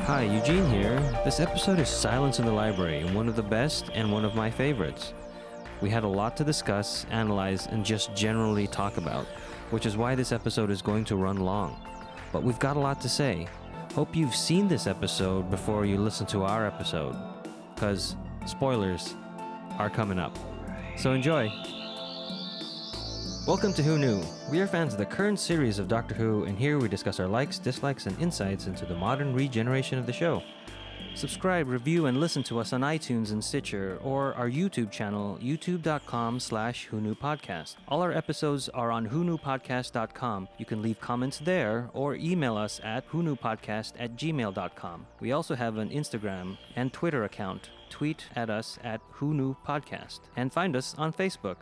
Hi, Eugene here. This episode is Silence in the Library, one of the best and one of my favorites. We had a lot to discuss, analyze, and just generally talk about, which is why this episode is going to run long. But we've got a lot to say. Hope you've seen this episode before you listen to our episode, because spoilers are coming up. So enjoy! Welcome to Who Knew. We are fans of the current series of Doctor Who, and here we discuss our likes, dislikes, and insights into the modern regeneration of the show. Subscribe, review, and listen to us on iTunes and Stitcher, or our YouTube channel, youtube.com/WhoKnewPodcast. All our episodes are on whoknewpodcast.com. You can leave comments there, or email us at whoknewpodcast@gmail.com. We also have an Instagram and Twitter account. Tweet at us at whoknewpodcast, and find us on Facebook.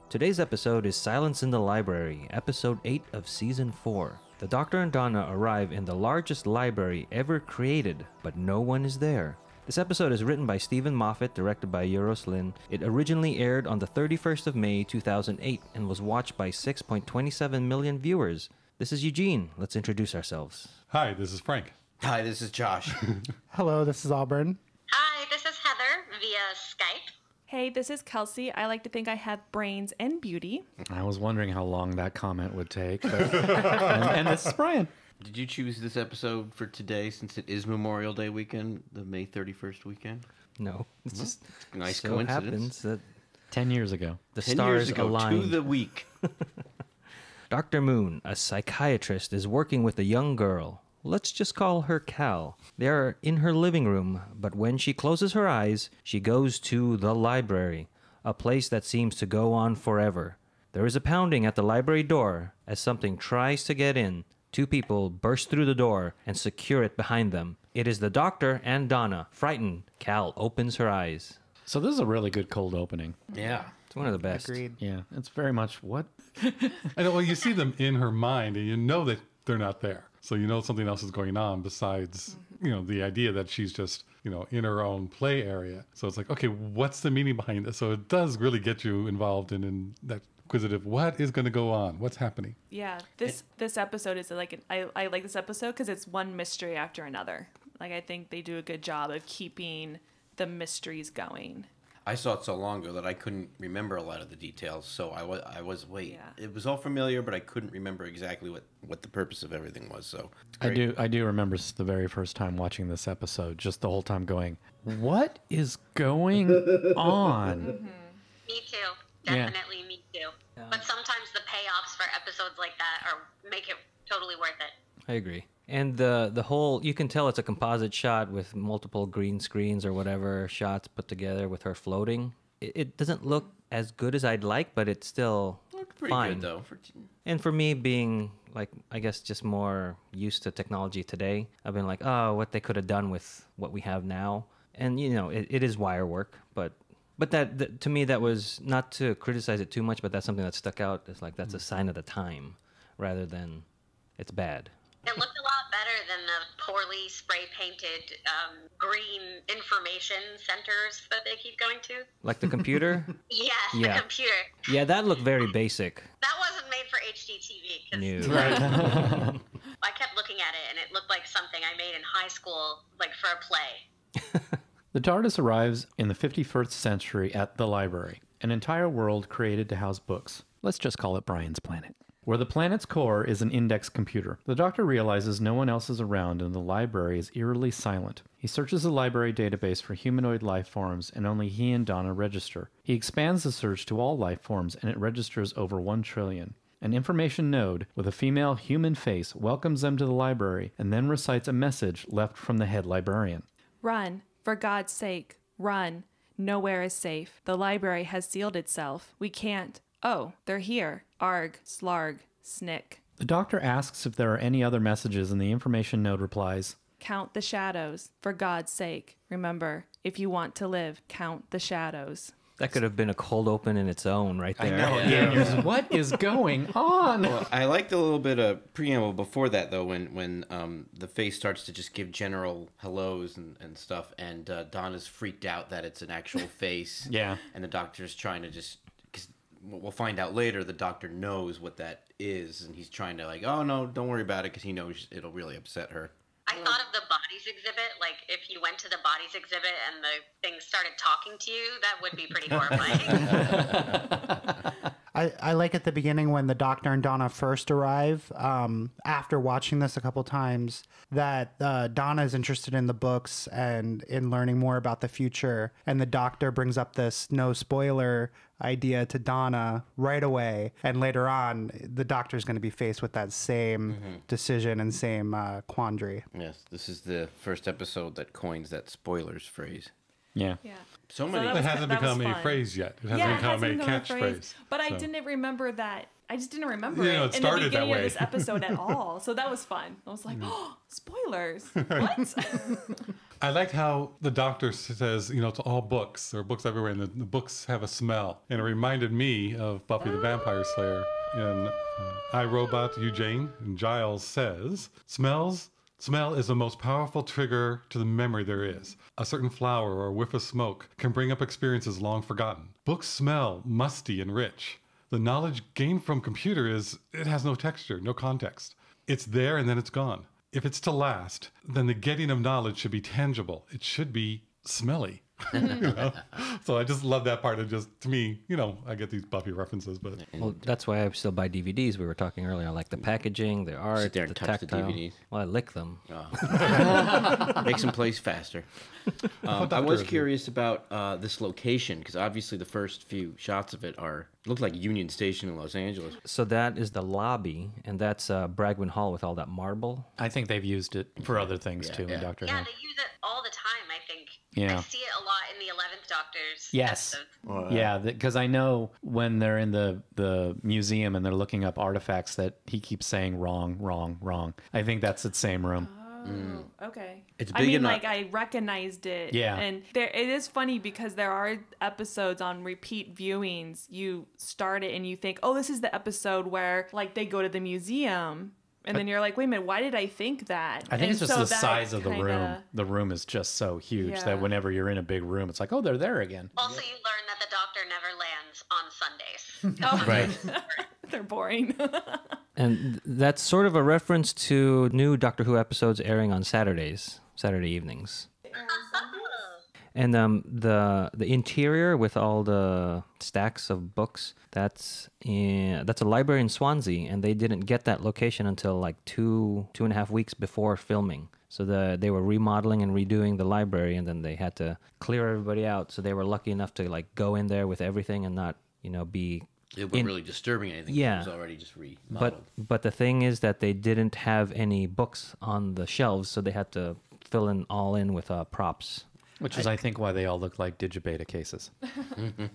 Today's episode is Silence in the Library, episode 8 of season 4. The Doctor and Donna arrive in the largest library ever created, but no one is there. This episode is written by Stephen Moffat, directed by Euros Lyn. It originally aired on the 31st of May 2008 and was watched by 6.27 million viewers. This is Eugene. Let's introduce ourselves. Hi, this is Frank. Hi, this is Josh. Hello, this is Auburn. Hi, this is Heather via Skype. Hey, this is Kelsey. I like to think I have brains and beauty. I was wondering how long that comment would take. And this is Brian. Did you choose this episode for today since it is Memorial Day weekend, the May 31st weekend? No, it's just Nice so coincidence. happens that 10 years ago. the 10 stars years ago align. to the week. Dr. Moon, a psychiatrist, is working with a young girl. Let's just call her Cal. They are in her living room, but when she closes her eyes, she goes to the library, a place that seems to go on forever. There is a pounding at the library door as something tries to get in. Two people burst through the door and secure it behind them. It is the Doctor and Donna. Frightened, Cal opens her eyes. So this is a really good cold opening. Yeah. It's one of the best. Agreed. Yeah, it's very much what? I know, well, you see them in her mind, and you know that they're not there. So you know something else is going on besides, the idea that she's just, in her own play area. So it's like, okay, what's the meaning behind this? So it does really get you involved in that inquisitive, what is going to go on? What's happening? Yeah, this episode is like, I like this episode because it's one mystery after another. Like, I think they do a good job of keeping the mysteries going. I saw it so long ago that I couldn't remember a lot of the details. So Yeah. It was all familiar, but I couldn't remember exactly what the purpose of everything was. So it's I great. do remember the very first time watching this episode, just the whole time going, what is going on? Me too. Yeah. Definitely me too. But sometimes the payoffs for episodes like that make it totally worth it. I agree. And the whole, you can tell it's a composite shot with multiple green screens or whatever shots put together with her floating. It doesn't look as good as I'd like, but it's still Looked pretty fine. good though. And for me being, like, I guess just more used to technology today, I've been like, oh, what they could have done with what we have now. And, it is wire work, but that to me, that was, not to criticize it too much, but that's something that stuck out. It's like, that's a sign of the time rather than it's bad. It looked a lot better than the poorly spray-painted green information centers that they keep going to. Like the computer? Yes, Yeah. the computer. Yeah, that looked very basic. That wasn't made for HD TV. 'Cause New. I kept looking at it, and it looked like something I made in high school, like for a play. The TARDIS arrives in the 51st century at the library, an entire world created to house books. Let's just call it Brian's planet. Where the planet's core is an index computer. The Doctor realizes no one else is around and the library is eerily silent. He searches the library database for humanoid life forms and only he and Donna register. He expands the search to all life forms and it registers over 1 trillion. An information node with a female human face welcomes them to the library and then recites a message left from the head librarian. Run, for God's sake, run. Nowhere is safe. The library has sealed itself. We can't. Oh, they're here. Arg, slarg, snick. The Doctor asks if there are any other messages and the information node replies, Count the shadows, for God's sake. Remember, if you want to live, count the shadows. That could have been a cold open in its own right there. I know. Yeah. You're just, what is going on? Well, I liked a little bit of preamble before that, though, when the face starts to just give general hellos and stuff, and Donna's freaked out that it's an actual face. Yeah. And the Doctor's trying to just... Because we'll find out later the Doctor knows what that is, and he's trying to, like, oh, no, don't worry about it, because he knows it'll really upset her. I thought of the bodies exhibit. Like, if you went to the bodies exhibit and the thing started talking to you, that would be pretty horrifying. I like at the beginning when the Doctor and Donna first arrive, after watching this a couple times, that Donna is interested in the books and in learning more about the future. And the Doctor brings up this no spoiler idea to Donna right away. And later on, the Doctor is going to be faced with that same decision and same quandary. Yes, this is the first episode that coins that spoilers phrase. Yeah. Yeah. So many. that It was- hasn't that was become a fun. phrase yet. It hasn't Yeah, it become hasn't a become catchphrase. But I So- didn't remember that. I just didn't remember You know, it it in the started that beginning of way. this episode at all. So that was fun. I was like, oh, spoilers. What? I liked how the Doctor says, you know, it's all books. There are books everywhere, and the books have a smell. And it reminded me of Buffy the Vampire Slayer in I, Robot, Eugene. And Giles says, Smell is the most powerful trigger to the memory there is. A certain flower or a whiff of smoke can bring up experiences long forgotten. Books smell musty and rich. The knowledge gained from computer it has no texture, no context. It's there and then it's gone. If it's to last, then the getting of knowledge should be tangible. It should be smelly. You know? So I just love that part. Of just, to me, you know, I get these Buffy references, but Well, that's why I still buy DVDs. We were talking earlier. I like the packaging, the art, Sit there and the touch the tactile. DVDs. Well, I lick them. Makes them place faster. I was Doctor is curious about this location because obviously the first few shots of it look like Union Station in Los Angeles. So that is the lobby, and that's Bragwin Hall with all that marble. I think they've used it for other things Yeah, too yeah. in Doctor Yeah, Who. they use it all the time, I think. Yeah. I see it a lot in the 11th Doctor's Yes. episodes. Yeah, because I know when they're in the museum and they're looking up artifacts that he keeps saying wrong, wrong, wrong. I think that's the same room. Oh, okay. It's I big mean, enough- like, I recognized it. Yeah. And it is funny because there are episodes on repeat viewings. You start it and you think, oh, this is the episode where, like, they go to the museum. And then you're like, wait a minute, why did I think that? I think And it's just so the that size of the room. kinda- The room is just so huge Yeah. that whenever you're in a big room, it's like, oh, they're there again. Also, you learn that the Doctor never lands on Sundays. Oh, Right. they're boring. And that's sort of a reference to new Doctor Who episodes airing on Saturday evenings. And the interior with all the stacks of books, that's a library in Swansea, and they didn't get that location until like 2.5 weeks before filming. So they were remodeling and redoing the library, and then they had to clear everybody out. So they were lucky enough to like go in there with everything and not, you know, be. It wasn't really disturbing anything. Yeah. It was already just remodeled. But the thing is that they didn't have any books on the shelves, so they had to fill in with props. Which is, I think, why they all look like Digibeta cases.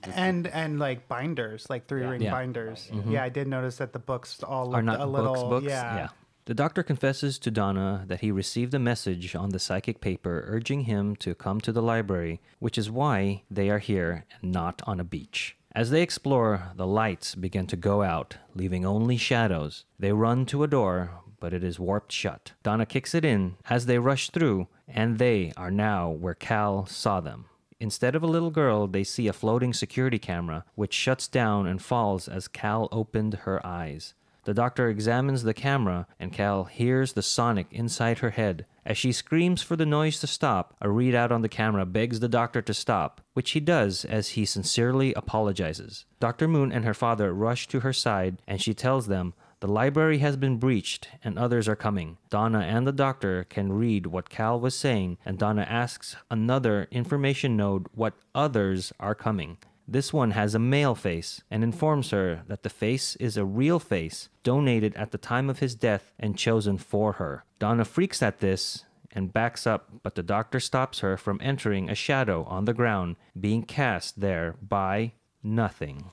And like binders, like 3-ring Yeah. binders. Yeah, I did notice that the books all Are looked not a little books? Yeah. The Doctor confesses to Donna that he received a message on the psychic paper urging him to come to the library, which is why they are here and not on a beach. As they explore, the lights begin to go out, leaving only shadows. They run to a door, but it is warped shut. Donna kicks it in as they rush through, and they are now where Cal saw them. Instead of a little girl, they see a floating security camera, which shuts down and falls as Cal opened her eyes. The Doctor examines the camera, and Cal hears the sonic inside her head. As she screams for the noise to stop, a readout on the camera begs the Doctor to stop, which he does as he sincerely apologizes. Dr. Moon and her father rush to her side, and she tells them the library has been breached and others are coming. Donna and the Doctor can read what Cal was saying, and Donna asks another information node what others are coming. This one has a male face and informs her that the face is a real face, donated at the time of his death and chosen for her. Donna freaks at this and backs up, but the Doctor stops her from entering a shadow on the ground, being cast there by nothing.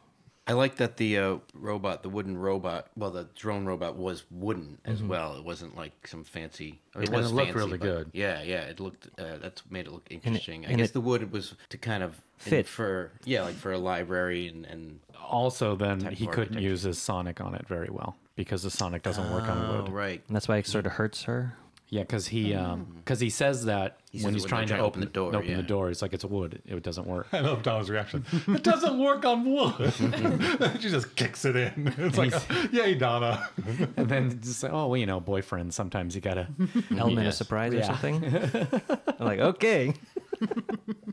I like that the wooden robot, the drone robot was wooden as Mm-hmm. well. It wasn't like some fancy. I mean, And was it looked fancy, really but good. Yeah, it looked. That's made it look interesting. I and guess it- the wood was to kind of Fit. for like for a library and. Also, then Type he of couldn't architecture. use his sonic on it very well because the sonic doesn't work on Oh, wood. right. And that's why it sort of hurts her. Yeah, because he says that when he's trying to open the door. yeah. The door, it's like it's wood. It doesn't work. I love Donna's reaction. It doesn't work on wood. She just kicks it in. It's like, yay, Donna. And then just like, oh, well, you know, boyfriend. Sometimes you gotta Element of surprise or something. I'm like, okay.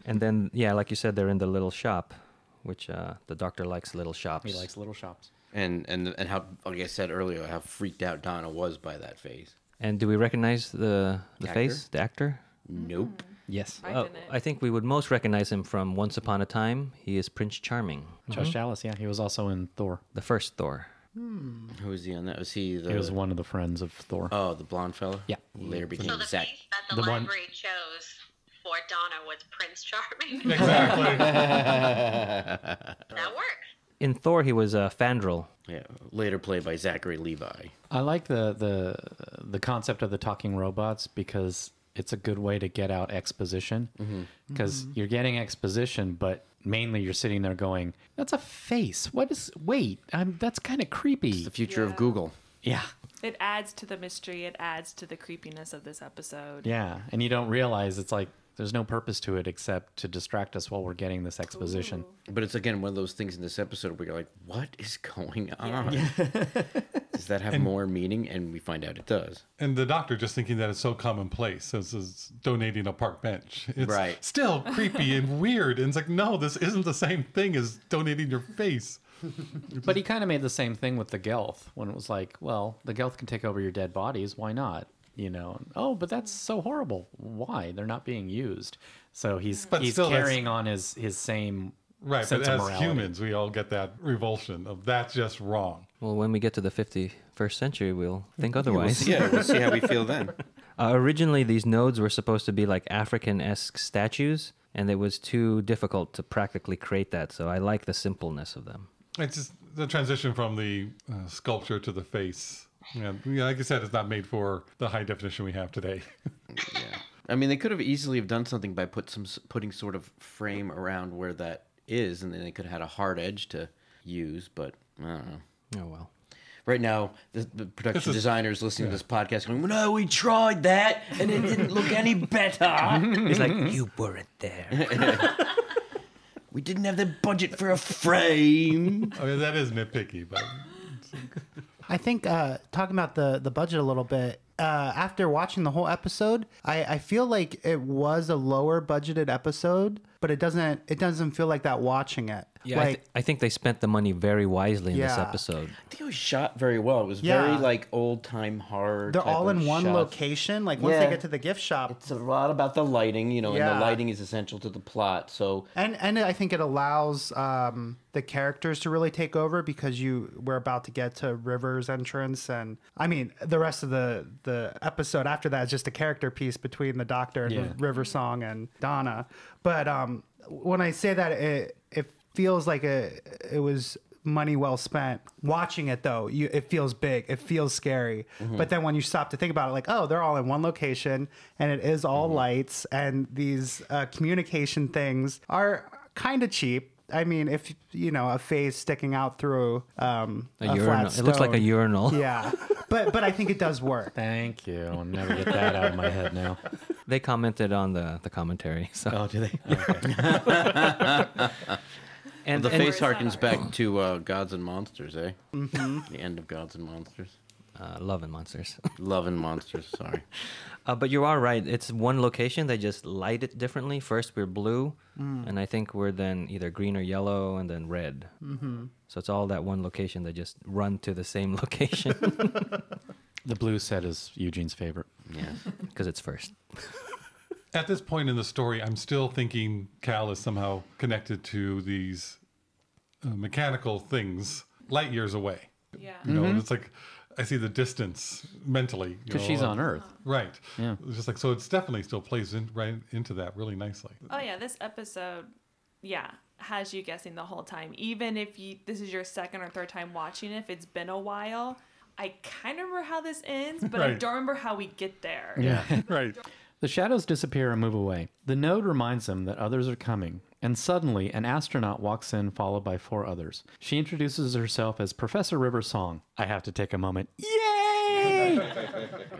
And then, yeah, like you said, they're in the little shop, which the doctor likes little shops. He likes little shops. And how, like I said earlier, how freaked out Donna was by that face. And do we recognize the face, the actor? Nope. Yes. I Oh, didn't. I think we would most recognize him from Once Upon a Time. He is Prince Charming, Josh Chalice, yeah. He was also in Thor. the first Thor. Who was he on that? Was he the... He was one of the friends of Thor. Oh, the blonde fella? Yeah. Later became So the Zach. face that the the one- library chose for Donna was Prince Charming. Exactly. That works. In Thor, he was Fandral. Yeah, later played by Zachary Levi. I like the concept of the talking robots because it's a good way to get out exposition. Because you're getting exposition, but mainly you're sitting there going, "That's a face. What is? Wait, that's kind of creepy." It's the future Yeah. of Google. Yeah, It adds to the mystery. It adds to the creepiness of this episode. yeah, and you don't realize it's like there's no purpose to it except to distract us while we're getting this exposition. But it's, again, one of those things in this episode where you're like, what is going on? Does that have more meaning? And we find out it does. And the doctor just thinking that it's so commonplace as donating a park bench. It's Right. still creepy and weird. And it's like, no, this isn't the same thing as donating your face. But he kind of made the same thing with the Gelth when it was like, well, the Gelth can take over your dead bodies. Why not? You know, oh, but that's so horrible. Why? They're not being used. So he's But still, carrying on his same Right, sense but of as morality. humans, we all get that revulsion of that's just wrong. Well, when we get to the 51st century, we'll think otherwise. We'll see how we feel then. Originally, these nodes were supposed to be like African-esque statues, and it was too difficult to practically create that. So I like the simpleness of them. It's just the transition from the sculpture to the face. Yeah, like I said, it's not made for the high definition we have today. Yeah. I mean, they could have easily have done something by putting sort of frame around where that is, and then they could have had a hard edge to use, but I don't know. Oh, well. Right now, the production is- designers listening to this podcast going, no, we tried that, and it didn't look any better. It's like, you weren't there. We didn't have the budget for a frame. I mean, that is nitpicky, but I think talking about the budget a little bit, after watching the whole episode, I feel like it was a lower budgeted episode, but it doesn't feel like that watching it. Yeah, like, I think they spent the money very wisely in this Yeah. episode. I think it was shot very well. It was Yeah. very like old time horror. they're type all of in one shots. location. Like once Yeah. they get to the gift shop, It's a lot about the lighting, and the Yeah. lighting is essential to the plot. So and I think it allows the characters to really take over because we're about to get to River's entrance, and I mean the rest of the episode after that is just a character piece between the Doctor and the River song and Donna. But when I say that, it feels like it was money well spent. Watching it though, it feels big, it feels scary. But then when you stop to think about it, like, oh, they're all in one location and it is all lights, and these communication things are kind of cheap. I mean, if a face sticking out through a urinal. flat It looks like a stone. urinal. Yeah, but I think it does work. Thank you. I'll never get that out of my head now. They commented on the commentary. So. oh, do they? Okay. And The and- face harkens back to Gods and Monsters, eh? The end of Gods and Monsters. Love and Monsters. Love and Monsters, sorry. But you are right. It's one location. They just light it differently. First we're blue, and I think we're then either green or yellow, and then red. Mm-hmm. So it's all that one location. They just run to the same location The blue set is Eugene's favorite. Yes. because it's first. at this point in the story, I'm still thinking Cal is somehow connected to these mechanical things light years away. Yeah. You know, and it's like I see the distance mentally. Because she's on Earth. Right. Yeah. It's just like, so it's definitely still plays right into that really nicely. Oh yeah, this episode, has you guessing the whole time. Even if this is your second or third time watching it, if it's been a while, I kind of remember how this ends, but I Right. don't remember how we get there. Yeah. Right. The shadows disappear and move away. The node reminds them that others are coming, and suddenly an astronaut walks in, followed by 4 others. She introduces herself as Professor River Song. I have to take a moment. Yay!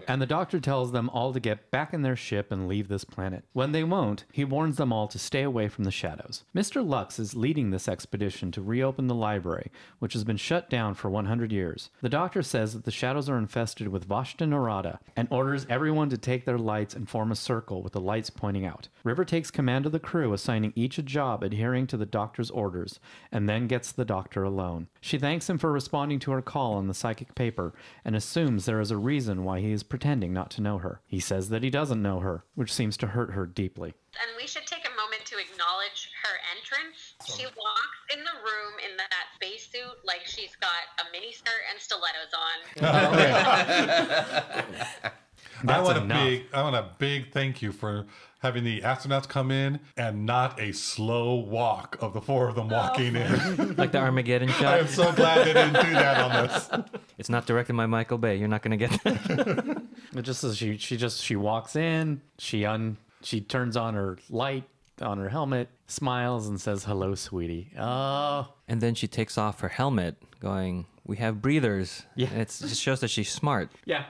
And the doctor tells them all to get back in their ship and leave this planet. When they won't, he warns them all to stay away from the shadows. Mr. Lux is leading this expedition to reopen the library, which has been shut down for 100 years. The doctor says that the shadows are infested with Vashta Narada and orders everyone to take their lights and form a circle with the lights pointing out. River takes command of the crew, assigning each a job adhering to the doctor's orders, and then gets the doctor alone. She thanks him for responding to her call on the psychic paper and assumes there is a reason why he is pretending not to know her. He says that he doesn't know her, which seems to hurt her deeply. And we should take a moment to acknowledge her entrance. She walks in the room in that spacesuit like she's got a mini skirt and stilettos on. I want a big thank you for having the astronauts come in and not a slow walk of the four of them walking in. Like the Armageddon I shot. am so glad they didn't do that on this. It's not directed by Michael Bay. You're not going to get that. It just says she walks in, she turns on her light on her helmet, smiles and says, "Hello, sweetie." Oh. And then she takes off her helmet going, "We have breathers." Yeah. And it just shows that she's smart. Yeah.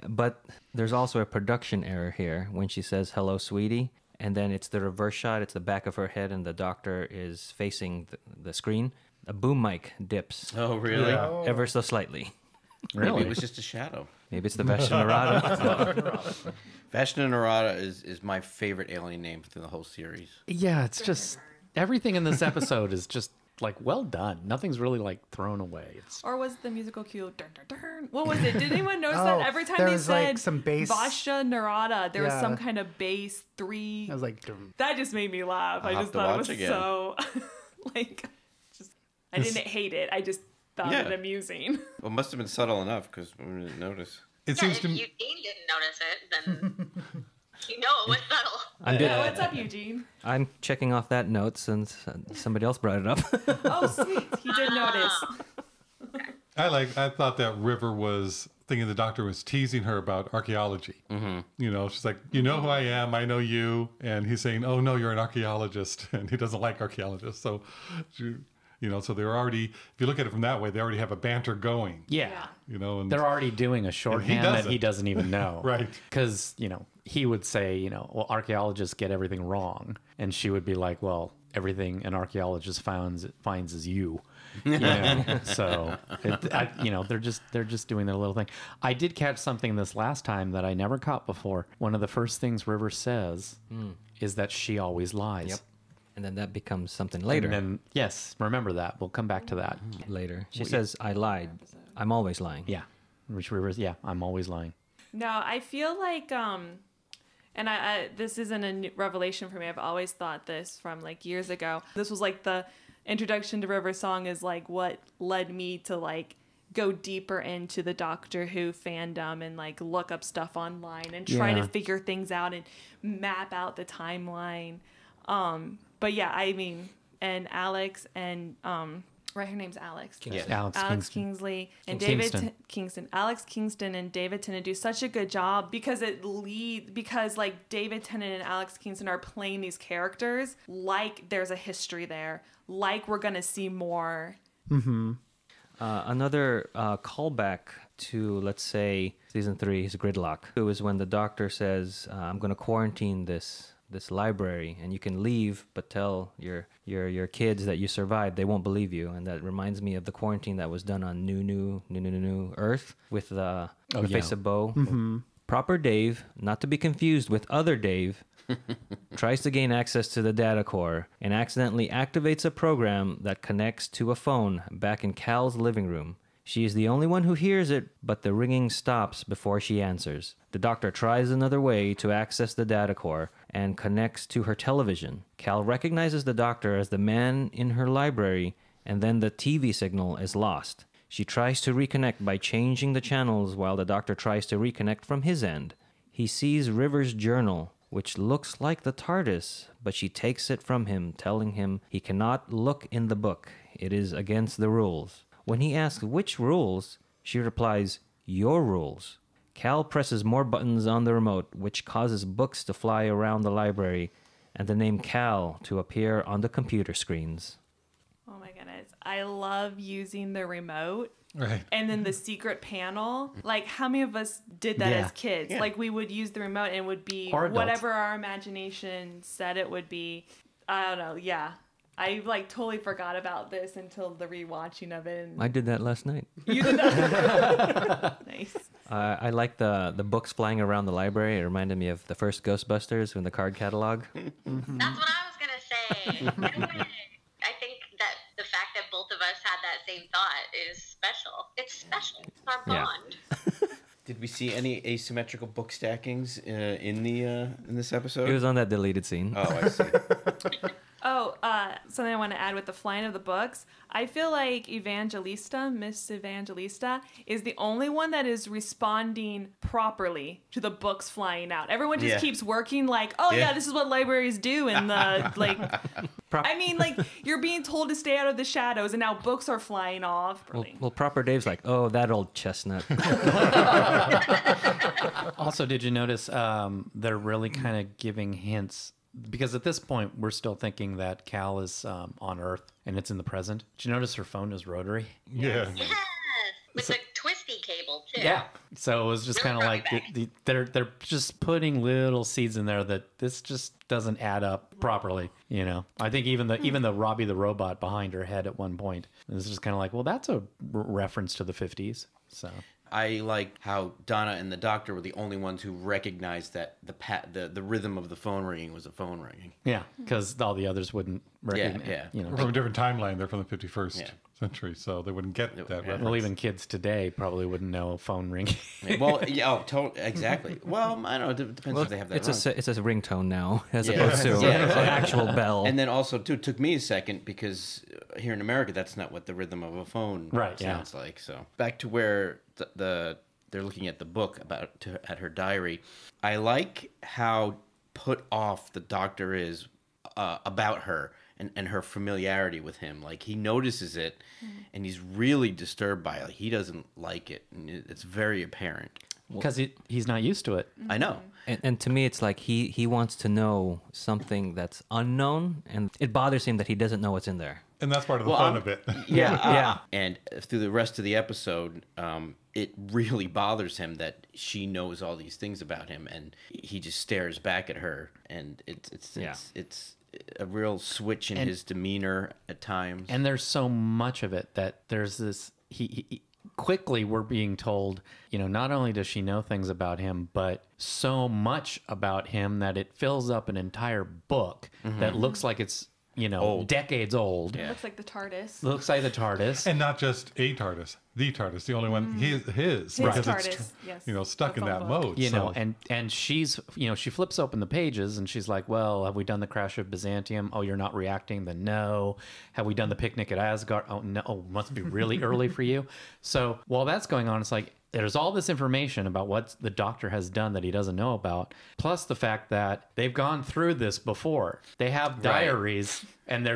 But there's also a production error here when she says, "Hello, sweetie." And then it's the reverse shot. It's the back of her head and the doctor is facing the screen. A boom mic dips Oh, really? Yeah. ever so slightly. Really? Maybe it was just a shadow. Maybe it's the Vashta Narada. Vashta Narada is my favorite alien name through the whole series. Yeah, it's just everything in this episode is just like well done. Nothing's really like thrown away. It's Or was the musical cue? Dun, dun, dun. What was it? Did anyone notice Oh, that every time there they was, said like, some bass- Vashta Narada, there was Yeah. some kind of bass 3? I was like, dum. That just made me laugh. I'll I have just to thought it watch was again. so like just. I didn't hate it. I just found Yeah. it amusing. Well, it must have been subtle enough because we didn't notice. It Yeah, seems if to me. Eugene didn't notice it, then you know it was subtle. Yeah, what's up, Eugene? I'm checking off that note since somebody else brought it up. Oh, sweet. He did notice. I thought that River was thinking the doctor was teasing her about archaeology. Mm-hmm. You know, she's like, "You know who I am, I know you," and he's saying, "Oh no, you're an archaeologist," and he doesn't like archaeologists. So, so they're already. If you look at it from that way, they already have a banter going. yeah. You know, and They're already doing a shorthand that doesn't. he doesn't even know. Right. Because, he would say, well, archaeologists get everything wrong. And she would be like, well, everything an archaeologist finds is you. So, they're just doing their little thing. I did catch something this last time that I never caught before. One of the first things River says is that she always lies. Yep. And then that becomes something later. And then, yes, remember that. We'll come back to that. Later. She says, "I lied. I'm always lying." Yeah. Which River's, I'm always lying. No, I feel like and I this isn't a new revelation for me. I've always thought this from like years ago. This was like the introduction to River Song is like what led me to like go deeper into the Doctor Who fandom and like look up stuff online and try to figure things out and map out the timeline. But yeah, I mean, and Alex and right, her name's Alex. Yes. Alex Kingsley and Kingston. David Kingston. Alex Kingston and David Tennant do such a good job because like David Tennant and Alex Kingston are playing these characters like there's a history there, like we're gonna see more. Another callback to, let's say, season 3's Gridlock. It was when the doctor says, "I'm going to quarantine this library, and you can leave, but tell your kids that you survived. They won't believe you." And that reminds me of the quarantine that was done on New Earth with the face of Bo. Proper Dave, not to be confused with other Dave, tries to gain access to the data core and accidentally activates a program that connects to a phone back in Cal's living room. She is the only one who hears it, but the ringing stops before she answers. The doctor tries another way to access the data core and connects to her television. Cal recognizes the doctor as the man in her library, and then the TV signal is lost. She tries to reconnect by changing the channels while the doctor tries to reconnect from his end. He sees River's journal, which looks like the TARDIS, but she takes it from him, telling him he cannot look in the book. It is against the rules. When he asks which rules, she replies, "Your rules." Cal presses more buttons on the remote, which causes books to fly around the library and the name Cal to appear on the computer screens. Oh my goodness. I love using the remote Right. And then the secret panel. Like, how many of us did that Yeah. as kids? Yeah. Like, we would use the remote and it would be Or adults. whatever our imagination said it would be. I don't know. Yeah. I like totally forgot about this until the rewatching of it. And I did that last night. you did that. Nice. I like the books flying around the library. It reminded me of the first Ghostbusters in the card catalog. That's what I was gonna say. I think that the fact that both of us had that same thought is special. It's special. It's our Yeah. bond. Did we see any asymmetrical book stackings in this episode? It was on that deleted scene. Oh, I see. Oh, something I want to add with the flying of the books. I feel like Miss Evangelista, is the only one that is responding properly to the books flying out. Everyone just Yeah. keeps working like, oh yeah, Yeah. this is what libraries do, and the like. I mean, like you're being told to stay out of the shadows, and now books are flying off. Well, Proper Dave's like, oh, that old chestnut. Also, did you notice they're really kind of giving hints? Because at this point, we're still thinking that Cal is on Earth and it's in the present. Did you notice her phone is rotary? Yeah. Yes, with the twisty cable too. So it was just kind of like they're just putting little seeds in there that this just doesn't add up properly. You know, I think even the Robbie the robot behind her head at one point is just kind of like, well, that's a reference to the 50s. So. I like how Donna and the Doctor were the only ones who recognized that the rhythm of the phone ringing was a phone ringing. Yeah, because all the others wouldn't recognize. yeah. You know, We're from a different timeline. They're from the 51st Yeah. century, so they wouldn't get that reference. well, even kids today probably wouldn't know phone ringing. Well, yeah, exactly. Well, I don't know. It depends if they have that it's wrong. it's a ringtone now as Yeah. opposed to Yeah, an exactly. actual bell. And then also, too, it took me a second because here in America, that's not what the rhythm of a phone Right, yeah. sounds like. So back to where they're looking at the book at her diary. I like how put off the Doctor is about her and her familiarity with him. Like he notices it, and he's really disturbed by it. Like, he doesn't like it, and it's very apparent. Because he's not used to it. I know. And to me, it's like he wants to know something that's unknown, and it bothers him that he doesn't know what's in there. And that's part of the fun of it. Yeah. And through the rest of the episode, it really bothers him that she knows all these things about him, and he just stares back at her, and it's a real switch in his demeanor at times. And there's so much of it that there's this. He quickly we're being told, not only does she know things about him, but so much about him that it fills up an entire book that looks like it's decades old. Yeah. Looks like the TARDIS. Looks like the TARDIS. And not just a TARDIS, the TARDIS, the only one, his because TARDIS, it's yes. stuck The in that phone book. mode. And she's, she flips open the pages and she's like, well, have we done the crash of Byzantium? Oh, you're not reacting? Then no. Have we done the picnic at Asgard? Oh, no. Oh, must be really early for you. So while that's going on, it's like, there's all this information about what the Doctor has done that he doesn't know about, plus the fact that they've gone through this before. They have diaries, and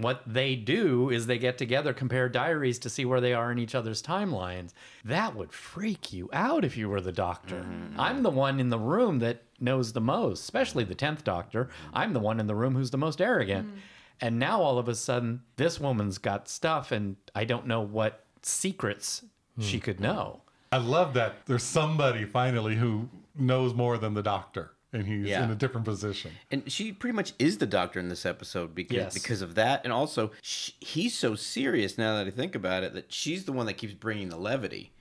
what they do is they get together, compare diaries to see where they are in each other's timelines. That would freak you out if you were the Doctor. I'm the one in the room that knows the most, especially the 10th Doctor. I'm the one in the room who's the most arrogant. And now all of a sudden, this woman's got stuff, and I don't know what secrets she could know. I love that there's somebody finally who knows more than the Doctor, and he's in a different position. And she pretty much is the Doctor in this episode because of that. And also, he's so serious now that I think about it that she's the one that keeps bringing the levity.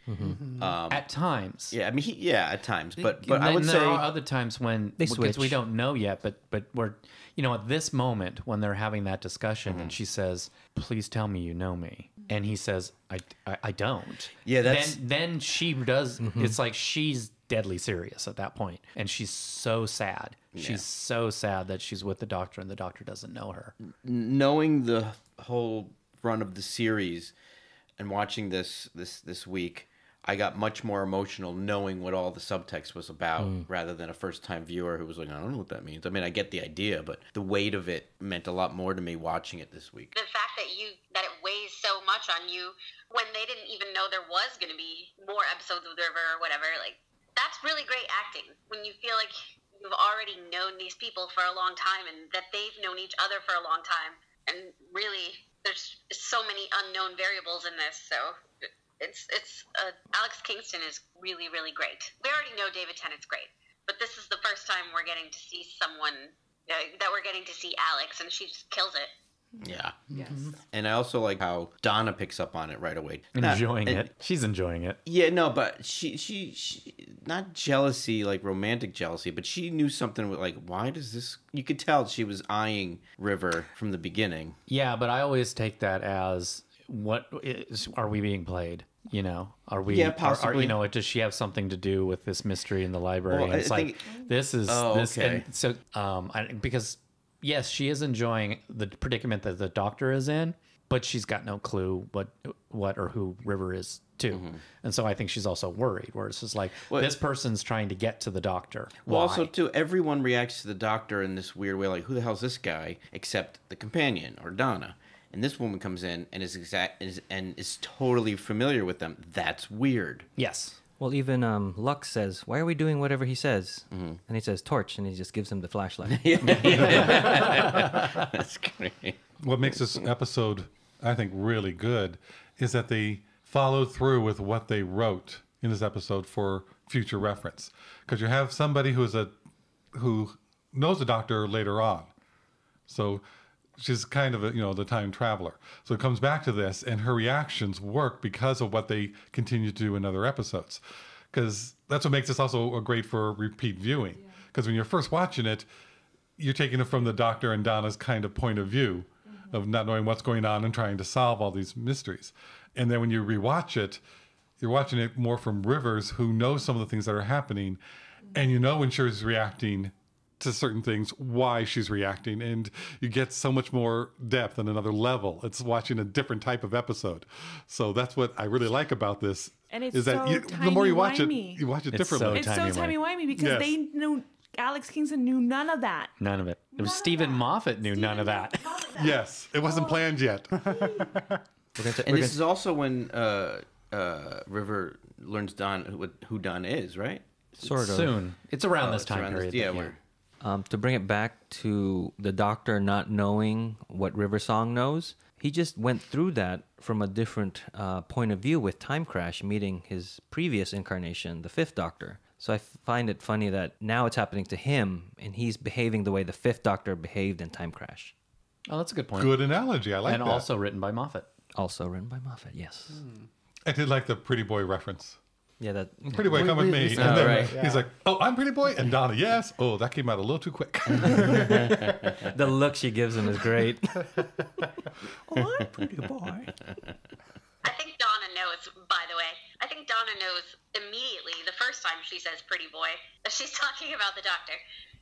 At times. Yeah, I mean, at times. But And I would then say... there are other times when, because switch. we don't know yet, but we're, at this moment when they're having that discussion and she says, please tell me you know me. And he says, I don't. Yeah, that's... Then she does, it's like she's deadly serious at that point. And she's so sad. She's so sad that she's with the Doctor and the Doctor doesn't know her. Knowing the whole run of the series and watching this week, I got much more emotional knowing what all the subtext was about rather than a first-time viewer who was like, I don't know what that means. I mean, I get the idea, but the weight of it meant a lot more to me watching it this week. The fact that it weighs so much on you when they didn't even know there was going to be more episodes of The River or whatever, like, that's really great acting. When you feel like you've already known these people for a long time and that they've known each other for a long time. And really, there's so many unknown variables in this, so It's Alex Kingston is really, really great. We already know David Tennant's great, but this is the first time we're getting to see someone that we're getting to see Alex, and she just kills it. Yeah. Yes. And I also like how Donna picks up on it right away. Enjoying it. She's enjoying it. Yeah, no, but she not jealousy, like romantic jealousy, but she knew something with, like, why does this... You could tell she was eyeing River from the beginning. Yeah, but I always take that as, are we being played? You know, are we? Yeah, possibly. Does she have something to do with this mystery in the library? Well, and it's like, this is this. okay. And so, because yes, she is enjoying the predicament that the Doctor is in, but she's got no clue what or who River is too. And so I think she's also worried, where it's just like, this person's trying to get to the Doctor. Well, Why? also, too, everyone reacts to the Doctor in this weird way, like, who the hell's this guy? Except the companion, or Donna. And this woman comes in and is totally familiar with them. That's weird. Yes. Well, even Lux says, "Why are we doing whatever he says?" And he says, "Torch," and he just gives him the flashlight. That's great. What makes this episode, I think, really good is that they followed through with what they wrote in this episode for future reference. Because you have somebody who knows the Doctor later on. So she's kind of the time traveler. So it comes back to this, and her reactions work because of what they continue to do in other episodes. Because that's what makes this also great for repeat viewing. Because when you're first watching it, you're taking it from the Doctor and Donna's kind of point of view of not knowing what's going on and trying to solve all these mysteries. And then when you rewatch it, you're watching it more from Rivers, who knows some of the things that are happening. And you know when she's reacting to certain things, why she's reacting, and you get so much more depth and another level. It's watching a different type of episode. So that's what I really like about this. And it's is that so the more you watch timey-wimey. it, you watch it It's differently. It's so timey-wimey because Yes. they knew Alex Kingston knew none of that. None of it. It was Stephen Moffat knew none of that. Yes, it wasn't planned yet. And this is also when River learns who Donna is, right? Sort of. Soon. It's around this It's time around period. yeah, that- where... To bring it back to the Doctor not knowing what River Song knows, he just went through that from a different point of view with Time Crash meeting his previous incarnation, the Fifth Doctor. So I find it funny that now it's happening to him, and he's behaving the way the Fifth Doctor behaved in Time Crash. Oh, that's a good point. Good analogy. I like And that. also written by Moffat. Also written by Moffat, yes. I did like the Pretty Boy reference. Yeah, that. Pretty Boy, come with me. And Oh, then right. he's like, "Oh, I'm Pretty Boy," and Donna, "Yes." Oh, that came out a little too quick. The look she gives him is great. Oh, I'm pretty boy. I think Donna knows, by the way. I think Donna knows immediately the first time she says pretty boy that she's talking about the Doctor.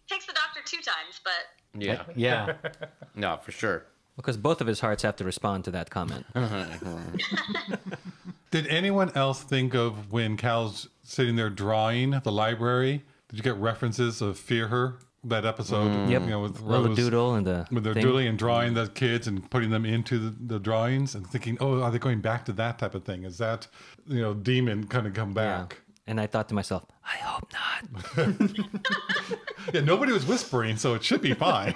Takes the Doctor 2 times, but Yeah. Yeah. No, for sure. Because both of his hearts have to respond to that comment. Did anyone else think of when Cal's sitting there drawing the library? Did you get references of Fear Her? That episode, Yep. With Well, the Rose, doodle and the with their thing. doodling and drawing the kids and putting them into the drawings and thinking, oh, are they going back to that type of thing? Is that, demon kind of come Yeah. back? And I thought to myself, I hope not. Yeah, nobody was whispering, so it should be fine.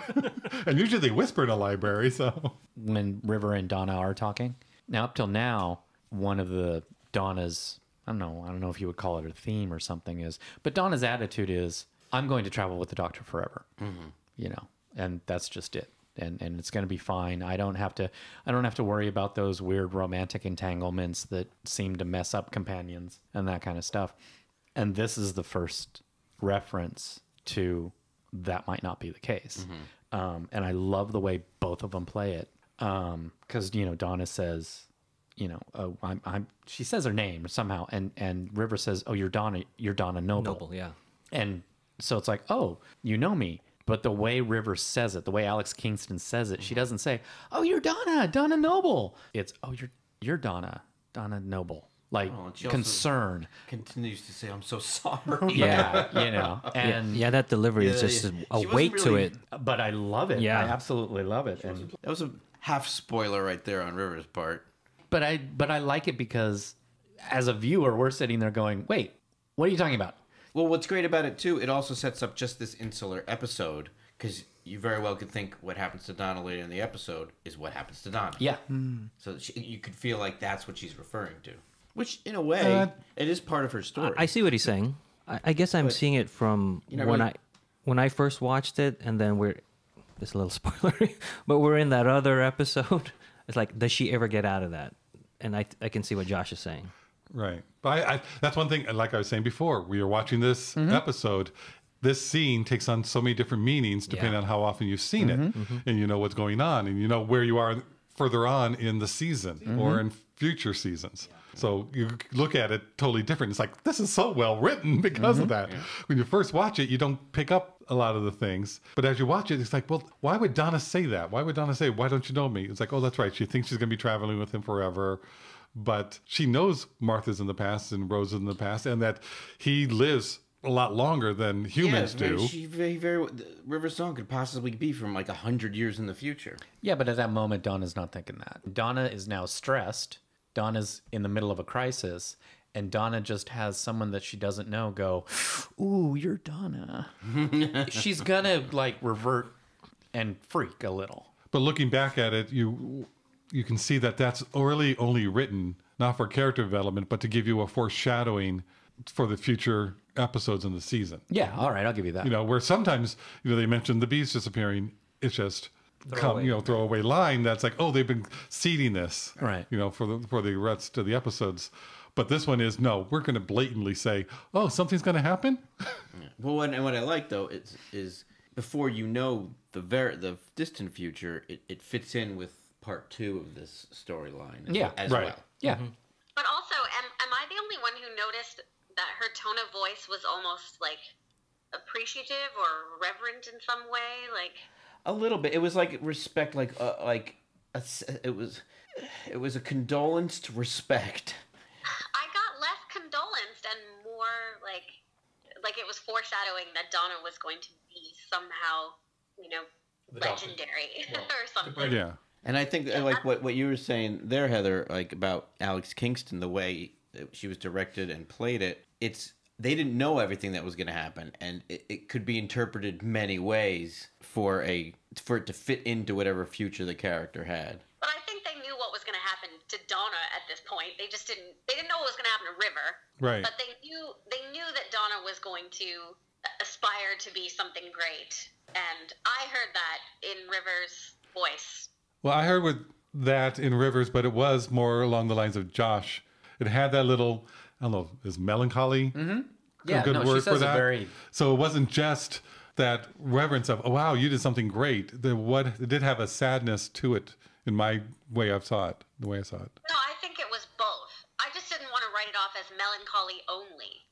And usually they whisper in a library, so. When River and Donna are talking. Now, up till now, one of the Donna's, I don't know if you would call it a theme or something but Donna's attitude is, I'm going to travel with the Doctor forever, and that's just it. And it's going to be fine. I don't have to worry about those weird romantic entanglements that seem to mess up companions and that kind of stuff. And this is the first reference to that might not be the case. And I love the way both of them play it. Because Donna says, oh, she says her name somehow, and River says, oh, you're Donna Noble. Noble, yeah. And so it's like, oh, you know me. But the way River says it, the way Alex Kingston says it, she doesn't say, oh, you're Donna Noble. It's, oh, you're Donna Noble. Like, Oh, and she also- concern. Continues to say, I'm so sorry. Yeah, And Yeah, that delivery is Yeah, just yeah. a She wasn't weight to really- it. but I love it. Yeah. I absolutely love it. And That was a half spoiler right there on River's part. but I like it because as a viewer, we're sitting there going, wait, what are you talking about? Well, what's great about it, too, it also sets up just this insular episode, because you very well could think what happens to Donna later in the episode is what happens to Donna. Yeah. So you could feel like that's what she's referring to. Which, in a way, it is part of her story. I see what he's saying. I guess I'm seeing it from when I first watched it, and then this is a little spoilery, but we're in that other episode. It's like, does she ever get out of that? And I can see what Josh is saying. Right. But that's one thing, like I was saying before, we are watching this episode. This scene takes on so many different meanings depending on how often you've seen it, and you know what's going on, and you know where you are further on in the season or in future seasons. So you look at it totally different. It's like, this is so well written because of that. When you first watch it, you don't pick up a lot of the things. But as you watch it, it's like, well, why would Donna say that? Why would Donna say, why don't you know me? It's like, oh, that's right. She thinks she's going to be traveling with him forever. But she knows Martha's in the past and Rose is in the past, and that he lives a lot longer than humans do. She very River Song could possibly be from like 100 years in the future. Yeah, but at that moment, Donna's not thinking that. Donna is now stressed. Donna's in the middle of a crisis, and Donna just has someone that she doesn't know go, ooh, you're Donna. She's gonna like revert and freak a little. But looking back at it, you can see that that's really only written not for character development, but to give you a foreshadowing for the future episodes in the season. Yeah, all right, I'll give you that. You know, where sometimes, you know, they mentioned the bees disappearing. It's just throwaway line that's like, oh, they've been seeding this, right? You know, for the rest of the episodes. But this one is, no, we're going to blatantly say, oh, something's going to happen. Well, what I like though is before you know the distant future, it fits in with part 2 of this storyline. As well. Yeah. But also, am I the only one who noticed that her tone of voice was almost like appreciative or reverent in some way? Like a little bit. It was like respect, it was a condolence to respect. I got less condolence and more like it was foreshadowing that Donna was going to be somehow, you know, legendary or something. Yeah. And I think like what you were saying there, Heather, like about Alex Kingston, the way she was directed and played it, they didn't know everything that was going to happen, and it could be interpreted many ways for it to fit into whatever future the character had. But I think they knew what was going to happen to Donna at this point. They didn't know what was going to happen to River. Right. But they knew that Donna was going to aspire to be something great. And I heard that in River's voice. Well, I heard with that in Rivers, but it was more along the lines of Josh. It had that little, I don't know, is melancholy Yeah, a good word she says for that? Very... So it wasn't just that reverence of, oh, wow, you did something great. It did have a sadness to it in my way I saw it, the way I saw it. No, I think it was both. I just didn't want to write it off as melancholy only.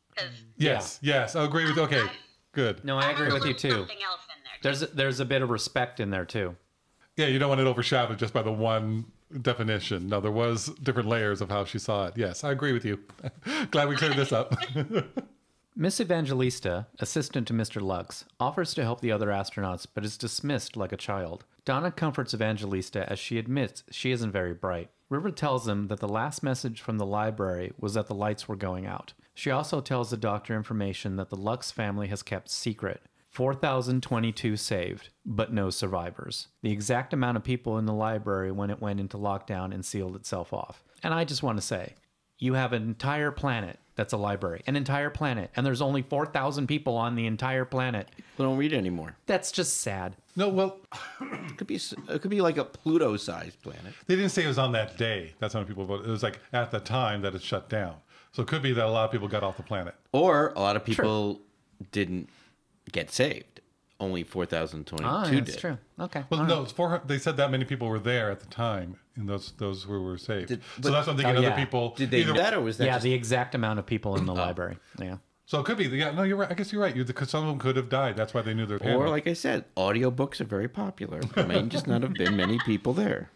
Yes, I agree with you. Okay, good. No, I agree with you too. Something else in there. There's a bit of respect in there too. Yeah, you don't want it overshadowed just by the one definition. No, there was different layers of how she saw it. Yes, I agree with you. Glad we cleared this up. Miss Evangelista, assistant to Mr. Lux, offers to help the other astronauts, but is dismissed like a child. Donna comforts Evangelista as she admits she isn't very bright. River tells them that the last message from the library was that the lights were going out. She also tells the doctor information that the Lux family has kept secret. 4,022 saved, but no survivors. The exact amount of people in the library when it went into lockdown and sealed itself off. And I just want to say, you have an entire planet that's a library. An entire planet. And there's only 4,000 people on the entire planet. They don't read it anymore. That's just sad. No, well, it could be like a Pluto-sized planet. They didn't say it was on that day. That's how many people voted. It was like at the time that it shut down. So it could be that a lot of people got off the planet. Or a lot of people didn't get saved. Only 4,022 did. That's true. Okay. Well, no, they said that many people were there at the time, and those who were saved. So that's what I'm thinking. Other people did they do that, or was that the exact amount of people in the librry? Yeah. So it could be. Yeah, no, you're right. I guess you're right. Because some of them could have died. That's why they knew their panic. Or like I said, audiobooks are very popular. There may just not have been many people there.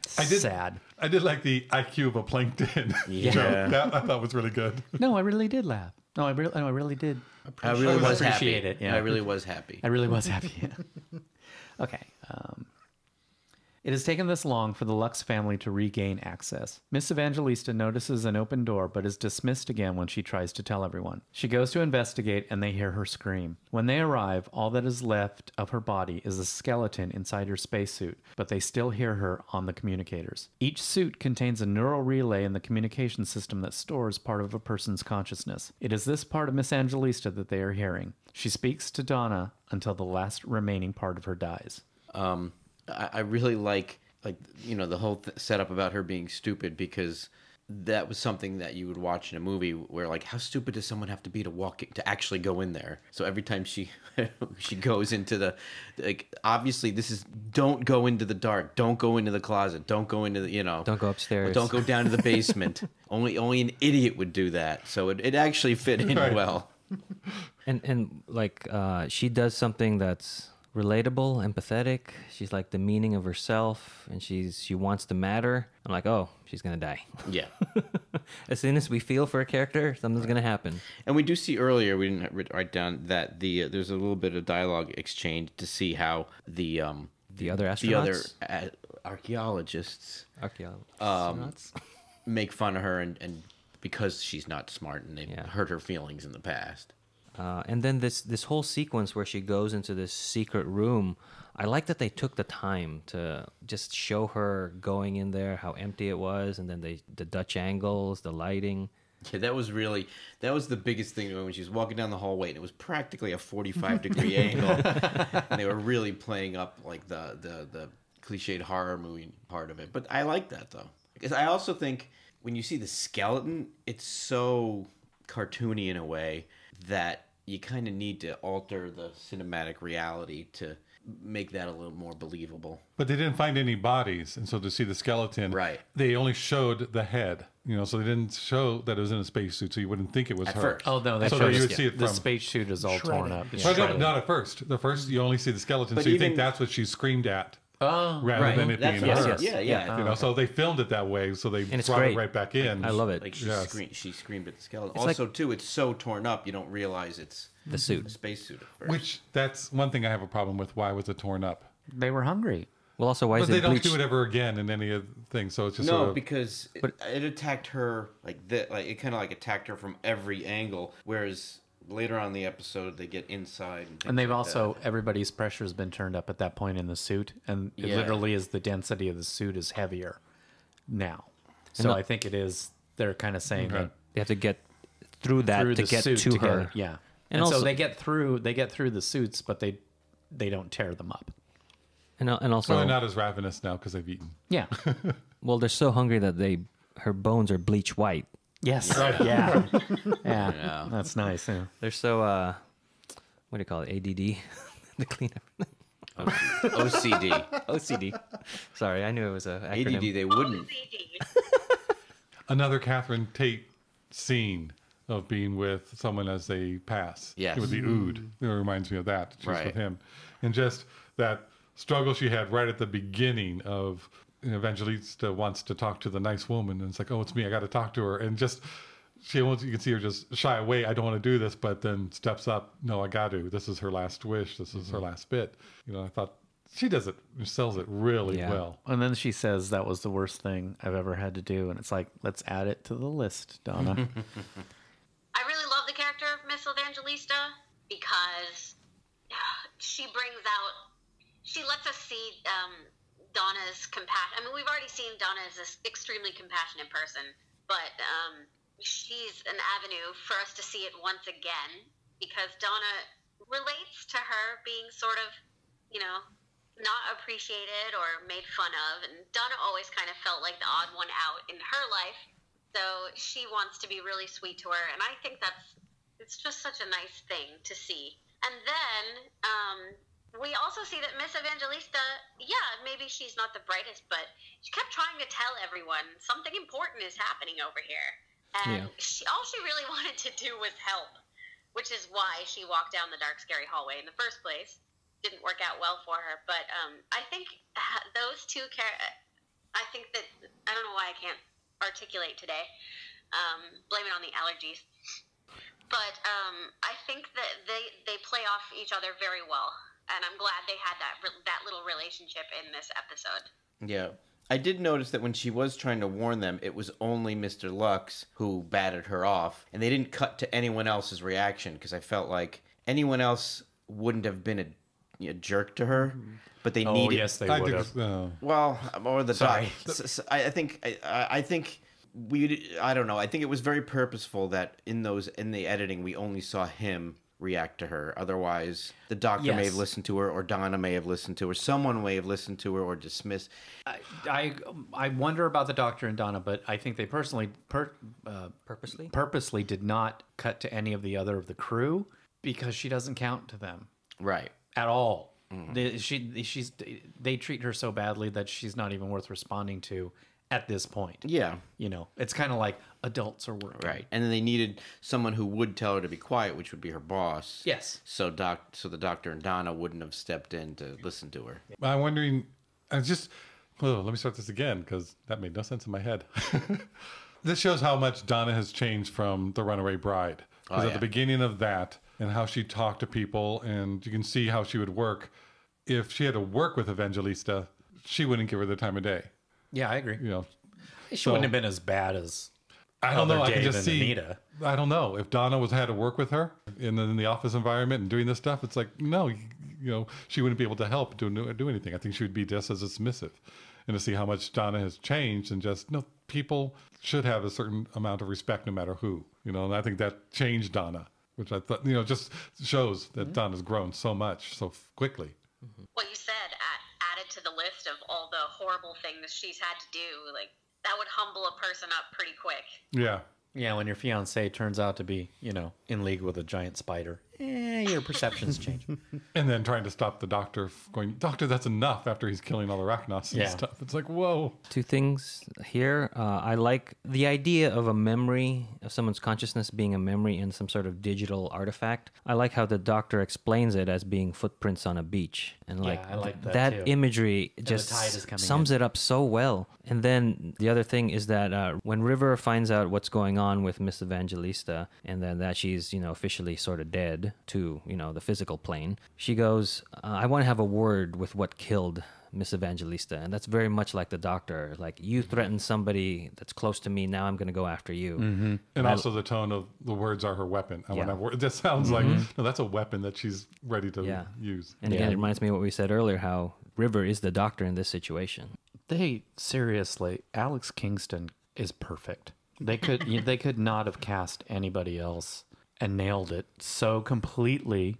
Sad. I did like the IQ of a plankton joke. That I thought was really good. No, I really did laugh. No, I really did. I really was appreciate happy. It. Yeah. I really was happy. I really was happy. Yeah. Okay. It has taken this long for the Lux family to regain access. Miss Evangelista notices an open door but is dismissed again when she tries to tell everyone. She goes to investigate and they hear her scream. When they arrive, all that is left of her body is a skeleton inside her spacesuit, but they still hear her on the communicators. Each suit contains a neural relay in the communication system that stores part of a person's consciousness. It is this part of Miss Evangelista that they are hearing. She speaks to Donna until the last remaining part of her dies. I really like the whole setup about her being stupid, because that was something that you would watch in a movie where, like, how stupid does someone have to be to actually go in there? So every time she goes into the, like, obviously this is, don't go into the dark, don't go into the closet, don't go into the, Don't go upstairs. don't go down to the basement. only an idiot would do that. So it actually fit in well. And like she does something that's relatable, empathetic. She's like the meaning of herself, and she wants to matter. I'm like, oh, she's gonna die. Yeah. As soon as we feel for a character, something's gonna happen. And we do see earlier, we didn't write down that there's a little bit of dialogue exchange to see how the other astronauts, archaeologists astronauts, make fun of her and because she's not smart and they hurt her feelings in the past. And then this whole sequence where she goes into this secret room, I like that they took the time to just show her going in there, how empty it was, and then the Dutch angles, the lighting. Yeah, that was the biggest thing when she was walking down the hallway, and it was practically a 45-degree angle, and they were really playing up like the cliched horror movie part of it. But I like that though, because I also think when you see the skeleton, it's so cartoony in a way that you kind of need to alter the cinematic reality to make that a little more believable. But they didn't find any bodies, and so to see the skeleton, right? They only showed the head, so they didn't show that it was in a spacesuit, so you wouldn't think it was at her. First. Oh no, so you would see it the from spacesuit is all torn up. Well, no, not at first. The first you only see the skeleton, But so you think that's what she screamed at. Rather than it being her. Yeah. So they filmed it that way, so they brought great. it right back in. I love it. Like she screamed at the skeleton. It's also, too, it's so torn up you don't realize it's the suit, the spacesuit at first. Which that's one thing I have a problem with. Why was it torn up? They were hungry. Well, also, why is But it they don't bleached? do it ever again in any of the things, so it's just sort of... because it attacked her it kind of like attacked her from every angle, whereas later on in the episode they get inside And they've also, everybody's pressure has been turned up at that point in the suit, and it literally is the density of the suit is heavier now. So I think it is, they're kind of saying that they have to get through that to the get suit to her. Yeah. And And also, so they get through the suits, but they don't tear them up. and also, Well, they're not as ravenous now because they've eaten. Yeah. well, they're so hungry that her bones are bleach white. Yes. Yeah. Yeah. That's nice. Yeah. They're so what do you call it? ADD, the cleanup. OCD. OCD. Sorry, I knew it was a acronym. ADD, they wouldn't. Another Catherine Tate scene of being with someone as they pass. Yes. With the ood. It reminds me of that. She's Right. with him. And just that struggle she had right at the beginning of Evangelista wants to talk to the nice woman, and it's like, oh, it's me, I got to talk to her. And just, you can see her just shy away. I don't want to do this, but then steps up. No, I got to. This is her last wish. This is her last bit. I thought she sells it really well. And then she says that was the worst thing I've ever had to do. And it's like, let's add it to the list, Donna. I really love the character of Miss Evangelista because she lets us see Donna's compassion. I mean, we've already seen Donna as this extremely compassionate person, but she's an avenue for us to see it once again because Donna relates to her being sort of, not appreciated or made fun of, and Donna always kind of felt like the odd one out in her life, so she wants to be really sweet to her, and I think it's just such a nice thing to see. And then we also see that Miss Evangelista, maybe she's not the brightest, but she kept trying to tell everyone something important is happening over here. And all she really wanted to do was help, which is why she walked down the dark, scary hallway in the first place. Didn't work out well for her. But I think those two I think that, I don't know why I can't articulate today. Blame it on the allergies. But I think that they play off each other very well. And I'm glad they had that little relationship in this episode. Yeah. I did notice that when she was trying to warn them, it was only Mr. Lux who batted her off, and they didn't cut to anyone else's reaction because I felt like anyone else wouldn't have been a jerk to her, but they Oh, needed. yes, they I would think have. Well, or the Sorry. I think I don't know. I think it was very purposeful that in the editing we only saw him react to her. Otherwise, the doctor may have Yes. listened to her, or Donna may have listened to her. Someone may have listened to her or dismissed. I wonder about the Doctor and Donna, but I think they purposely did not cut to any of the crew because she doesn't count to them Right. at all. They treat her so badly that she's not even worth responding to at this point. Yeah. You know, it's kind of like adults are working. Right. And then they needed someone who would tell her to be quiet, which would be her boss. Yes. So the Doctor and Donna wouldn't have stepped in to listen to her. I'm wondering, let me start this again because that made no sense in my head. This shows how much Donna has changed from the Runaway Bride. Because at the beginning of that, and how she talked to people, and you can see how she would work. If she had to work with Evangelista, she wouldn't give her the time of day. Yeah, I agree. You know, She wouldn't have been as bad as I don't know. I can Dave just and see. Anita. I don't know if Donna had to work with her in the office environment and doing this stuff. It's like no, she wouldn't be able to help do anything. I think she would be just as submissive. And to see how much Donna has changed, and just people should have a certain amount of respect no matter who. And I think that changed Donna, which I thought just shows that Donna's grown so much so quickly. What you said added to the list of all the horrible things she's had to do. Like, that would humble a person up pretty quick. Yeah. Yeah, when your fiance turns out to be, in league with a giant spider, your perceptions change. And then trying to stop the doctor going, Doctor, that's enough, after he's killing all the Arachnos and Yeah. stuff. It's like, whoa. Two things here. I like the idea of a memory, of someone's consciousness being a memory in some sort of digital artifact. I like how the doctor explains it as being footprints on a beach. And I like that too. imagery the just tide is coming sums it up so well. And then the other thing is that when River finds out what's going on with Miss Evangelista, and then that she's, officially sort of dead to, the physical plane, she goes, I want to have a word with what killed Miss Evangelista. And that's very much like the doctor. Like, you threatened somebody that's close to me, now I'm going to go after you. Mm-hmm. And also the tone of the words are her weapon. I want to have words. That sounds like, no, that's a weapon that she's ready to use. And again, it reminds me of what we said earlier, how River is the doctor in this situation. Alex Kingston is perfect. They could not have cast anybody else and nailed it so completely,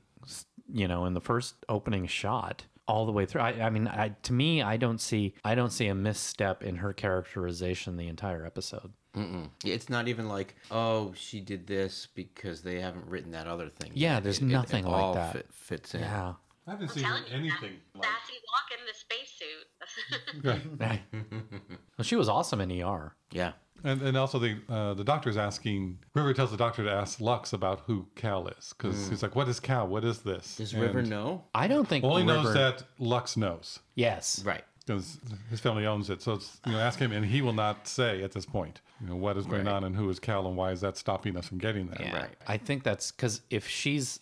in the first opening shot all the way through. To me, I don't see a misstep in her characterization the entire episode. Mm-mm. It's not even like, oh, she did this because they haven't written that other thing. Yeah, there's nothing like all that. Fits in. Yeah. I haven't I'm seen telling you, anything. sassy walk in the spacesuit. Well, she was awesome in ER. Yeah. And also the doctor's asking, River tells the doctor to ask Lux about who Cal is. Because he's like, what is Cal? What is this? Does River And know? I don't think Only River knows that Lux knows. Yes. Right. Because his family owns it. So it's, ask him, and he will not say at this point, what is going on and who is Cal and why is that stopping us from getting that. Yeah. Right. I think that's because if she is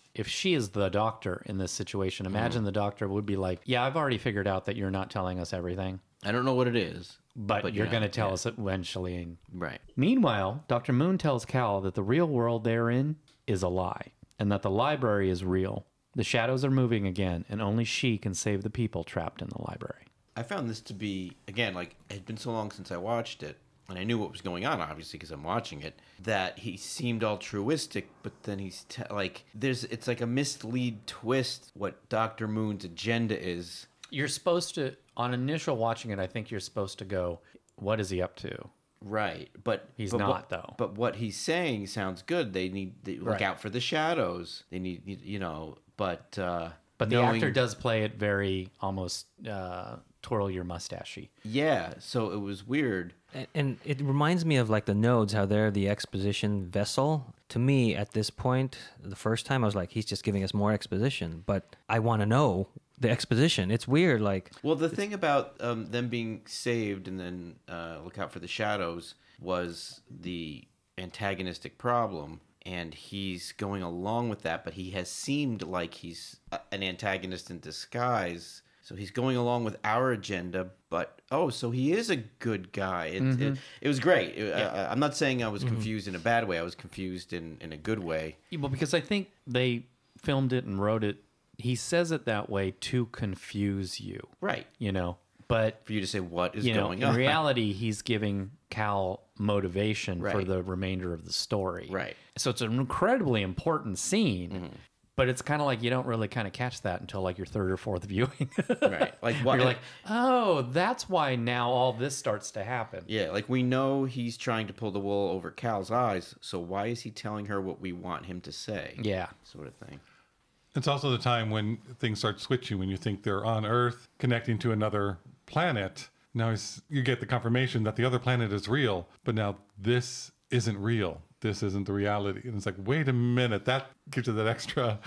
the doctor in this situation, imagine the doctor would be like, yeah, I've already figured out that you're not telling us everything, I don't know what it is. but you're going to tell us eventually. Right. Meanwhile, Dr. Moon tells Cal that the real world they're in is a lie and that the library is real. The shadows are moving again, and only she can save the people trapped in the library. I found this to be, again, like, it had been so long since I watched it, and I knew what was going on, obviously, because I'm watching it, that he seemed altruistic, but then it's like a mislead twist what Dr. Moon's agenda is. You're supposed to, on initial watching it, I think you're supposed to go, what is he up to? Right, but He's but not, what, though. But what he's saying sounds good. They look Right. out for the shadows. They need, but But the knowing- actor does play it very almost twirl your mustache-y. Yeah, so it was weird. And it reminds me of like the nodes, how they're the exposition vessel. To me, at this point, the first time I was like, he's just giving us more exposition, but I want to know the exposition. It's weird. Like, Well, the thing about them being saved and then look out for the shadows was the antagonistic problem, and he's going along with that, but he has seemed like he's an antagonist in disguise So he's going along with our agenda, but so he is a good guy. It was great. I'm not saying I was confused in a bad way. I was confused in a good way. Well, because I think they filmed it and wrote it. He says it that way to confuse you, Right. But For you to say what is you know, going in on. reality, he's giving Cal motivation for Right. the remainder of the story. Right. So it's an incredibly important scene, but it's kind of like you don't really kind of catch that until like your third or fourth viewing. Right. Like what? You're like, oh, that's why now all this starts to happen. Yeah, like we know he's trying to pull the wool over Cal's eyes, so why is he telling her what we want him to say? Yeah. Sort of thing. It's also the time when things start switching, when you think they're on Earth connecting to another planet. Now you get the confirmation that the other planet is real, but now this isn't real. This isn't the reality. And it's like, wait a minute, that gives you that extra.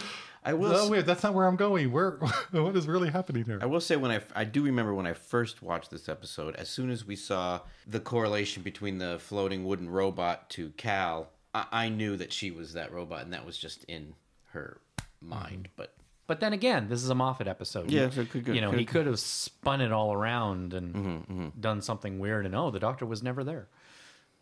Wait, that's not where I'm going. What is really happening here? I will say I do remember when I first watched this episode, as soon as we saw the correlation between the floating wooden robot to Cal, I knew that she was that robot, and that was just in her mind. But then again, this is a Moffat episode. Yeah, so he could have spun it all around and done something weird, and the Doctor was never there.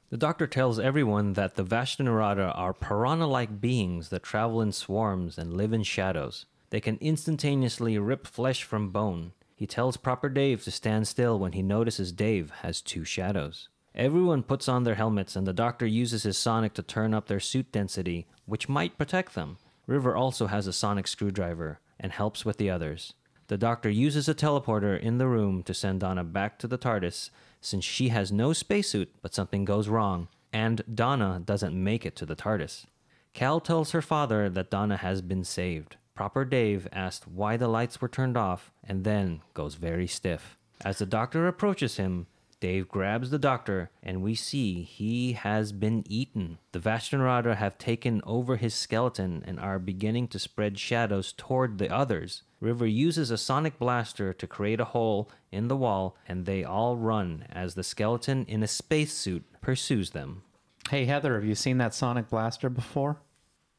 The Doctor tells everyone that the Vashta-Nerada are piranha-like beings that travel in swarms and live in shadows. They can instantaneously rip flesh from bone. He tells Proper Dave to stand still when he notices Dave has two shadows. Everyone puts on their helmets, and the Doctor uses his sonic to turn up their suit density, which might protect them. River also has a sonic screwdriver and helps with the others. The Doctor uses a teleporter in the room to send Donna back to the TARDIS, since she has no spacesuit, but something goes wrong, and Donna doesn't make it to the TARDIS. Cal tells her father that Donna has been saved. Proper Dave asked why the lights were turned off, and then goes very stiff. As the Doctor approaches him, Dave grabs the Doctor, and we see he has been eaten. The Vashta-Nerada have taken over his skeleton and are beginning to spread shadows toward the others. River uses a sonic blaster to create a hole in the wall, and they all run as the skeleton in a spacesuit pursues them. Hey, Heather, have you seen that sonic blaster before?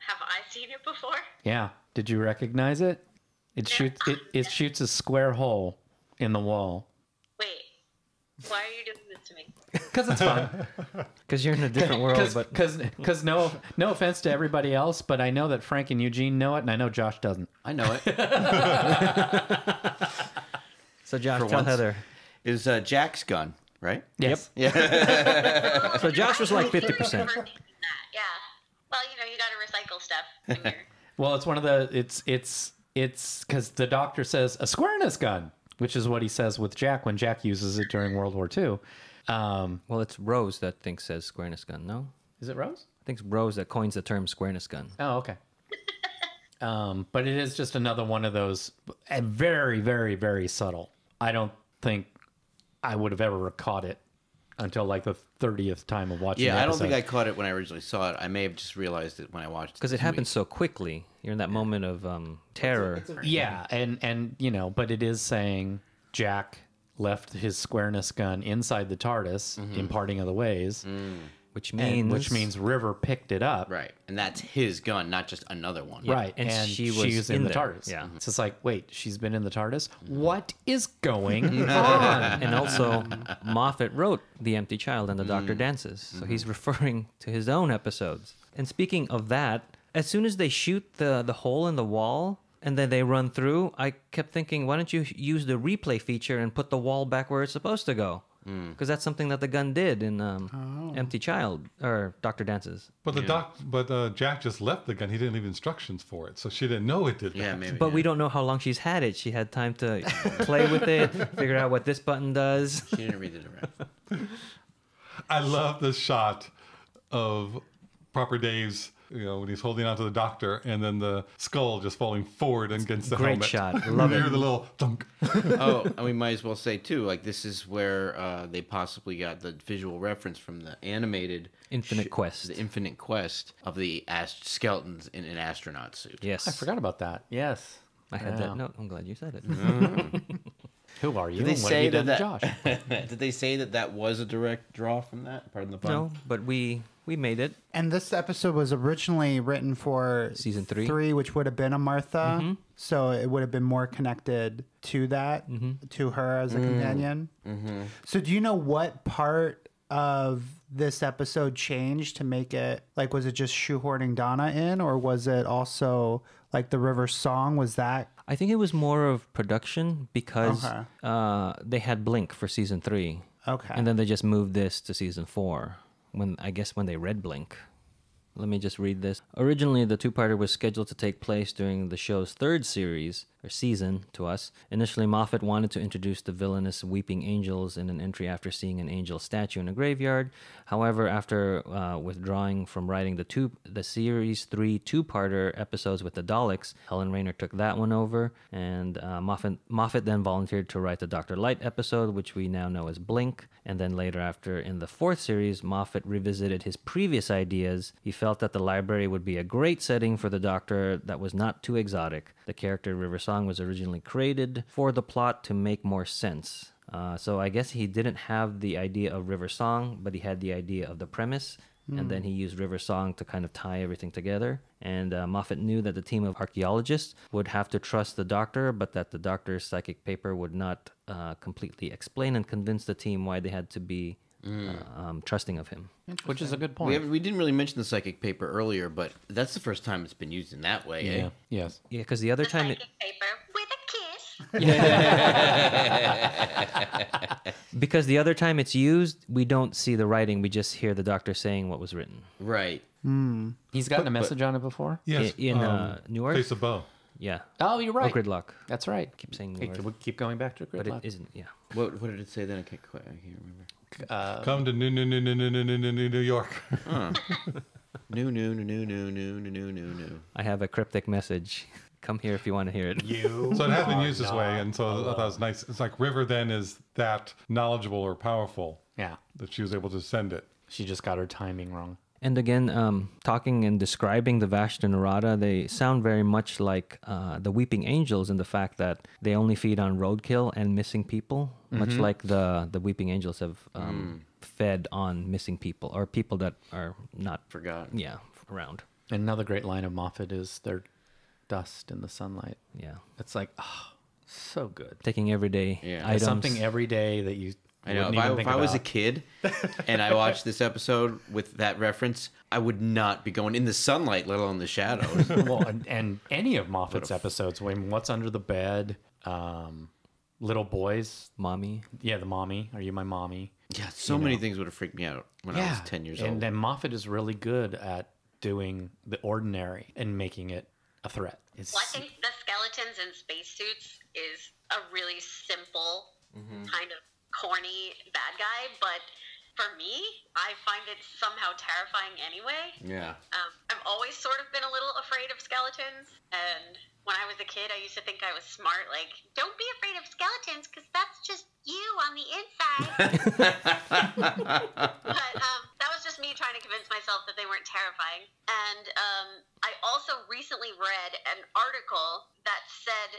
Have I seen it before? Yeah. Did you recognize it? It shoots a square hole in the wall. Wait, why are you doing this to me? Because it's fun. Because you're in a different world, but... Because no offense to everybody else, but I know that Frank and Eugene know it, and I know Josh doesn't. I know it. So Josh, For tell once. Heather. Is Jack's gun, right? Yes. Yeah. So Josh was like 50%. Yeah. Well, you got to recycle stuff when you're... Well, it's one of the it's because the Doctor says a squareness gun, which is what he says with Jack when Jack uses it during World War II. Well, it's Rose that thinks says squareness gun, no? Is it Rose? I think it's Rose that coins the term squareness gun. Oh, okay. But it is just another one of those, very, very, very subtle. I don't think I would have ever caught it until like the 30th time of watching. Yeah, the I don't think episode. I caught it when I originally saw it. I may have just realized it when I watched it. Because it happens so quickly. You're in that moment of terror. Yeah, and but it is saying Jack left his squareness gun inside the TARDIS in Parting of the Ways, Which and- means... which means River picked it up. Right, and that's his gun, not just another one. Right, and and she was she's in in the there. TARDIS. Yeah. So it's like, wait, she's been in the TARDIS? What is going on? And also, Moffat wrote The Empty Child and the Doctor Dances. So he's referring to his own episodes. And speaking of that, as soon as they shoot the hole in the wall and then they run through, I kept thinking, why don't you use the replay feature and put the wall back where it's supposed to go? Because that's something that the gun did in Empty Child or Doctor Dances. But Jack just left the gun. He didn't leave instructions for it, so she didn't know it did that. Yeah, maybe. But we don't know how long she's had it. She had time to play with it, figure out what this button does. She didn't read it around. I love the shot of Proper Dave's, when he's holding onto the Doctor, and then the skull just falling forward against the Great helmet. shot. Love You it. hear the little thunk. Oh, and we might as well say too, like this is where they possibly got the visual reference from the animated Infinite Quest. the Infinite Quest of the skeletons in an astronaut suit. Yes. I forgot about that. Yes. I had that note. I'm glad you said it. Who are you? Did they and what have say you done that, to Josh? Did they say that was a direct draw from that? Pardon the pun. No, but we made it. And this episode was originally written for Season 3, which would have been a Martha. So it would have been more connected to that, to her as a companion. So do you know what part of this episode changed to make it, like, was it just shoehorning Donna in, or was it also like the River song? Was that? I think it was more of production because they had Blink for season 3. Okay. And then they just moved this to season 4 when they read Blink. Let me just read this. Originally, the two-parter was scheduled to take place during the show's third series, or season to us. Initially, Moffat wanted to introduce the villainous weeping angels in an entry after seeing an angel statue in a graveyard. However, after withdrawing from writing the series 3 two-parter episodes with the Daleks, Helen Rayner took that one over, and Moffat then volunteered to write the Dr. Light episode, which we now know as Blink. And then later, after in the fourth series, Moffat revisited his previous ideas. He felt that the library would be a great setting for the Doctor that was not too exotic. The character River Song was originally created for the plot to make more sense. So I guess he didn't have the idea of River Song, but he had the idea of the premise. And then he used River Song to kind of tie everything together. And Moffat knew that the team of archaeologists would have to trust the Doctor, but that the Doctor's psychic paper would not completely explain and convince the team why they had to be trusting of him. Which is a good point. We didn't really mention the psychic paper earlier, but that's the first time it's been used in that way. Yeah. Eh? Yes. Yeah, because the other The time... psychic paper with a kiss. Because the other time it's used, we don't see the writing. We just hear the Doctor saying what was written. Right. He's gotten a message on it before? Yes. In New Earth? Face of Bow. Yeah. Oh, you're right. Or Gridlock. That's right. Keep saying New Hey, Earth. we keep going back to But Gridlock. it isn't, yeah. What did it say then? I can't remember. Come to New York. No. I have a cryptic message. Come here if you want to hear it. So it has been used this way, and so I thought that was nice. It's like River then is that knowledgeable or powerful Yeah. that she was able to send it. She just got her timing wrong. And again, talking and describing the Vashta Narada, they sound very much like the Weeping Angels in the fact that they only feed on roadkill and missing people, much like the Weeping Angels have fed on missing people or people that are not Forgotten. Yeah, around. Another great line of Moffat is their dust in the sunlight. Yeah, It's like, oh, so good. taking everyday Yeah. items. Something every day that you I know. wouldn't even If think I was a about. kid and I watched this episode with that reference, I would not be going in the sunlight, let alone the shadows. Well, and any of Moffat's episodes, when What's Under the Bed, Little Boys, Mommy. yeah, the mommy, Are You My Mommy? Yeah, so many things would have freaked me out when I was 10 years old. And then Moffat is really good at doing the ordinary and making it a threat. It's Well, I think the skeletons in spacesuits is a really simple, kind of corny bad guy, but for me, I find it somehow terrifying anyway. Yeah. I've always sort of been a little afraid of skeletons, and when I was a kid, I used to think I was smart, like, don't be afraid of skeletons, because that's just you on the inside. But that was just me trying to convince myself that they weren't terrifying. And I also recently read an article that said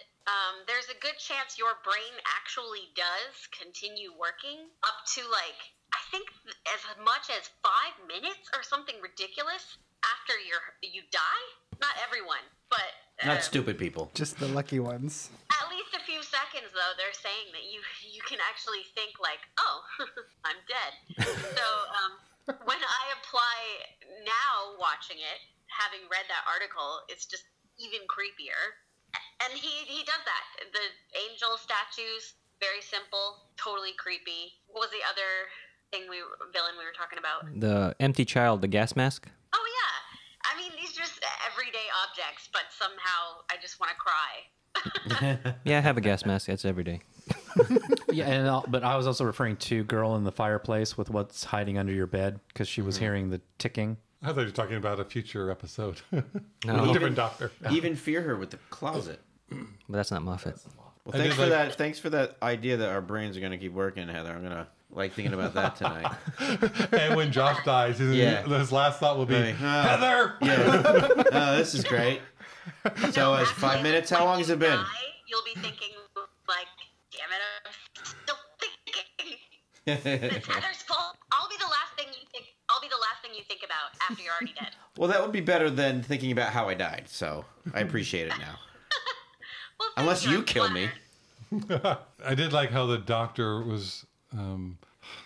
there's a good chance your brain actually does continue working up to, like, I think as much as 5 minutes or something ridiculous after you die. Not everyone, but Not stupid people. Just the lucky ones. at least a few seconds, though, they're saying that you can actually think like, oh, I'm dead. So when I apply now watching it, having read that article, it's just even creepier. And he does that. The angel statues, very simple, totally creepy. What was the other villain we were talking about? The empty child, the gas mask. Oh, yeah. I mean, these are just everyday objects, but somehow I just want to cry. Yeah, I have a gas mask. It's every day. yeah, but I was also referring to Girl in the Fireplace with What's Hiding Under Your Bed because she was hearing the ticking. I thought you were talking about a future episode. No. With a different doctor. Even fear her with the closet. But that's not Moffat. Well, I thanks did for like- that. Thanks for that idea that our brains are going to keep working, Heather. I'm going to like thinking about that tonight. And when Josh dies, Yeah. his last thought will be, Like, Heather! Yeah. Oh, this is great. So it's 5 minutes. How long has it been? You'll be thinking, like, damn it, I'm still thinking. It's Heather's fault. I'll be the last thing you think. I'll be the last thing you think about after you're already dead. Well, that would be better than thinking about how I died. So I appreciate it now. Well, Unless you kill me. I did like how the Doctor was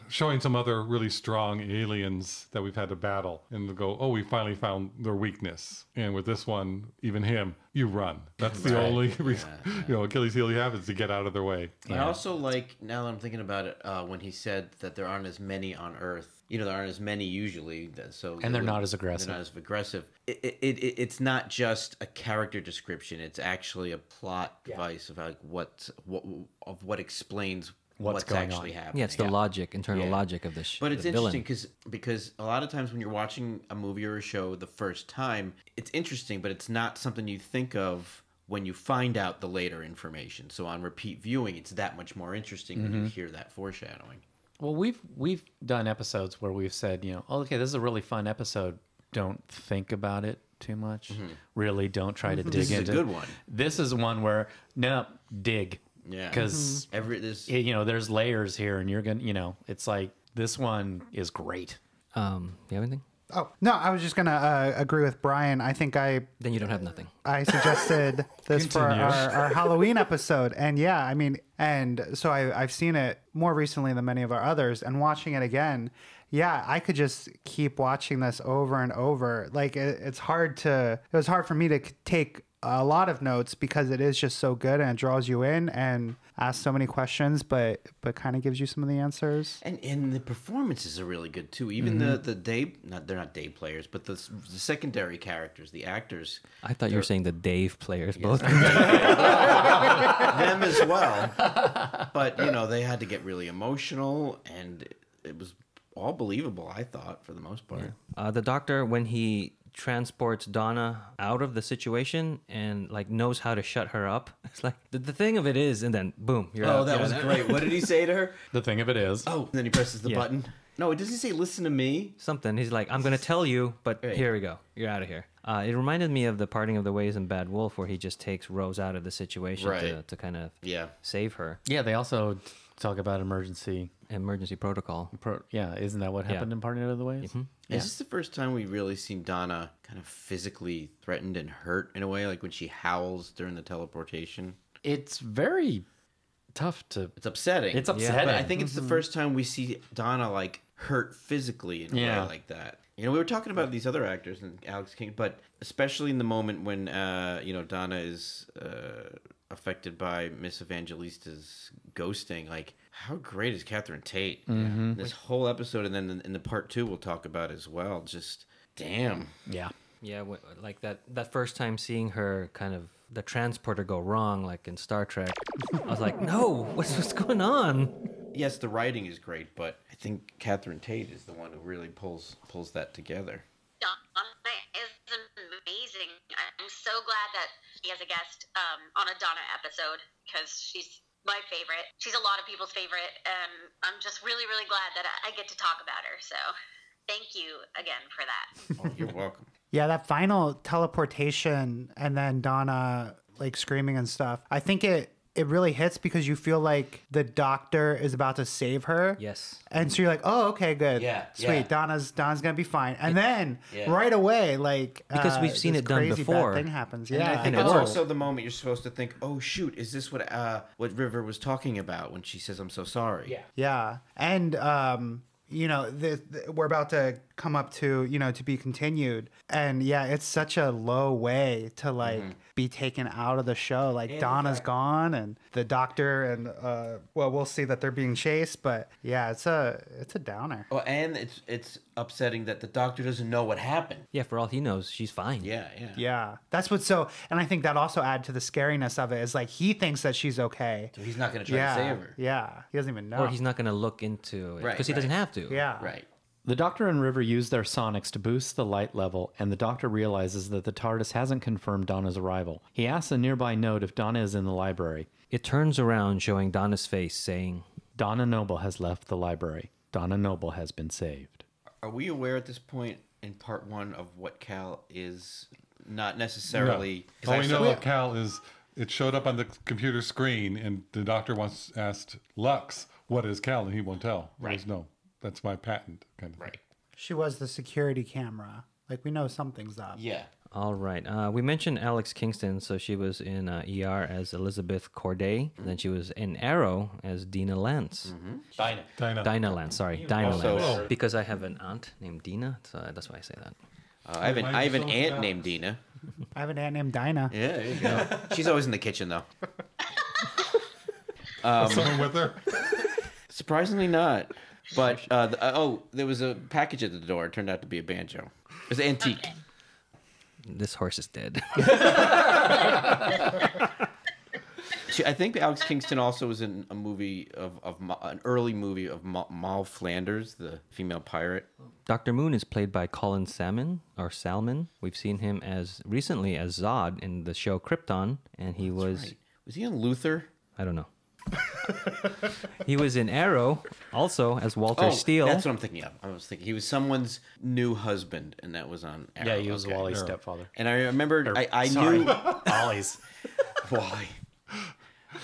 showing some other really strong aliens that we've had to battle, and to go, oh, we finally found their weakness. And with this one, even him, you run. That's the only reason, Achilles heel you have is to get out of their way. I also like, now that I'm thinking about it, when he said that there aren't as many on Earth. There aren't as many usually, and they're not as aggressive. They're not as aggressive. It's not just a character description; it's actually a plot device of like what explains what's actually happening. Yeah, it's the logic, internal logic of this. But it's interesting because a lot of times when you're watching a movie or a show the first time, it's interesting, but it's not something you think of when you find out the later information. So on repeat viewing, it's that much more interesting when you hear that foreshadowing. Well, we've done episodes where we've said, oh, okay, this is a really fun episode. Don't think about it too much. Really, don't try to dig into it. This is a good one. This is one where, no, dig. Yeah. Because, there's layers here, and you're going to, it's like, this one is great. You have anything? Oh, no, I was just going to agree with Brian. I think Then you don't have nothing. I suggested this for our Halloween episode. And yeah, I mean, and so I've seen it more recently than many of our others. And watching it again, yeah, I could just keep watching this over and over. Like, it was hard for me to take a lot of notes because it is just so good and it draws you in and asks so many questions, but kind of gives you some of the answers. And the performances are really good too. Even the day, they're not day players, but the secondary characters, the actors. I thought you were saying the Dave players, both. Them as well. But they had to get really emotional, and it was all believable. I thought for the most part. Yeah. The Doctor, when he transports Donna out of the situation and like knows how to shut her up. It's like the thing of it is, and then boom, you're out. Oh, that was great. What did he say to her? The thing of it is. Oh, and then he presses the button. No, does he say listen to me? Something. He's like, I'm going to tell you, but here we go. You're out of here. It reminded me of the parting of the ways in Bad Wolf, where he just takes Rose out of the situation to kind of save her. Yeah, they also talk about emergency protocol. Isn't that what happened in Parting of the Ways? Mm-hmm. Yeah. Is this the first time we really seen Donna kind of physically threatened and hurt in a way, like when she howls during the teleportation? It's very tough to... It's upsetting. It's upsetting. But I think it's the first time we see Donna like hurt physically in a way like that. We were talking about these other actors and Alex King, but especially in the moment when Donna is affected by Miss Evangelista's ghosting, like how great is Catherine Tate? Mm-hmm. This whole episode, and then in the part 2 we'll talk about as well. Just damn. Yeah. Yeah, like that first time seeing her kind of the transporter go wrong, like in Star Trek. I was like, no, what's going on? Yes, the writing is great, but I think Catherine Tate is the one who really pulls that together. Donna is amazing. I'm so glad that she has a guest on a Donna episode because she's my favorite. She's a lot of people's favorite, and I'm just really, really glad that I get to talk about her. So thank you again for that. Oh, you're welcome. Yeah, that final teleportation and then Donna like screaming and stuff. I think it really hits because you feel like the Doctor is about to save her. Yes. And so you're like, oh, okay, good. Yeah. Sweet. Yeah. Donna's gonna be fine. And then right away, like because we've seen this it done crazy before. Bad thing happens. And Yeah. I think that's also the moment you're supposed to think, oh shoot, is this what River was talking about when she says I'm so sorry? Yeah. Yeah. And we're about to come up to, to be continued. And yeah, it's such a low way to like be taken out of the show. Like Donna's gone and the Doctor and we'll see that they're being chased, but yeah, it's a downer. Oh, and it's upsetting that the Doctor doesn't know what happened. Yeah, for all he knows, she's fine. Yeah. That's what's and I think that also adds to the scariness of it is like he thinks that she's okay. So he's not going to try to save her. Yeah. He doesn't even know. Or he's not going to look into it because he doesn't have to. Yeah. Right. The Doctor and River use their sonics to boost the light level, and the Doctor realizes that the TARDIS hasn't confirmed Donna's arrival. He asks a nearby note if Donna is in the library. It turns around, showing Donna's face, saying, Donna Noble has left the library. Donna Noble has been saved. Are we aware at this point in part 1 of what Cal is not necessarily. No. 'cause All we know saw- of Cal is it showed up on the computer screen, and the doctor once asked Lux, "What is Cal?" and he won't tell. He goes, no, that's my patent kind of thing. Right. She was the security camera. Like, we know something's up. Yeah. All right. We mentioned Alex Kingston, so she was in ER as Elizabeth Corday. And then she was in Arrow as Dina Lance. Dinah. Dinah Lance, sorry. Dinah Also- Lance. Because I have an aunt named Dina, so that's why I say that. I have an so aunt bad. named Dina. I have an aunt named Dinah. Yeah, there you go. She's always in the kitchen, though. Someone with her. Surprisingly not. But, there was a package at the door. It turned out to be a banjo. It was antique. Okay. This horse is dead. I think Alex Kingston also was in a movie an early movie of Moll Flanders, the female pirate. Dr. Moon is played by Colin Salmon. We've seen him recently as Zod in the show Krypton, and he was... Right. Was he on Luther? I don't know. He was in Arrow, also as Walter Steele. That's what I'm thinking of. I was thinking he was someone's new husband, and that was on Arrow. Yeah, he was Okay. Wally's stepfather. And I remembered, I Sorry, knew Ollie's. Wally.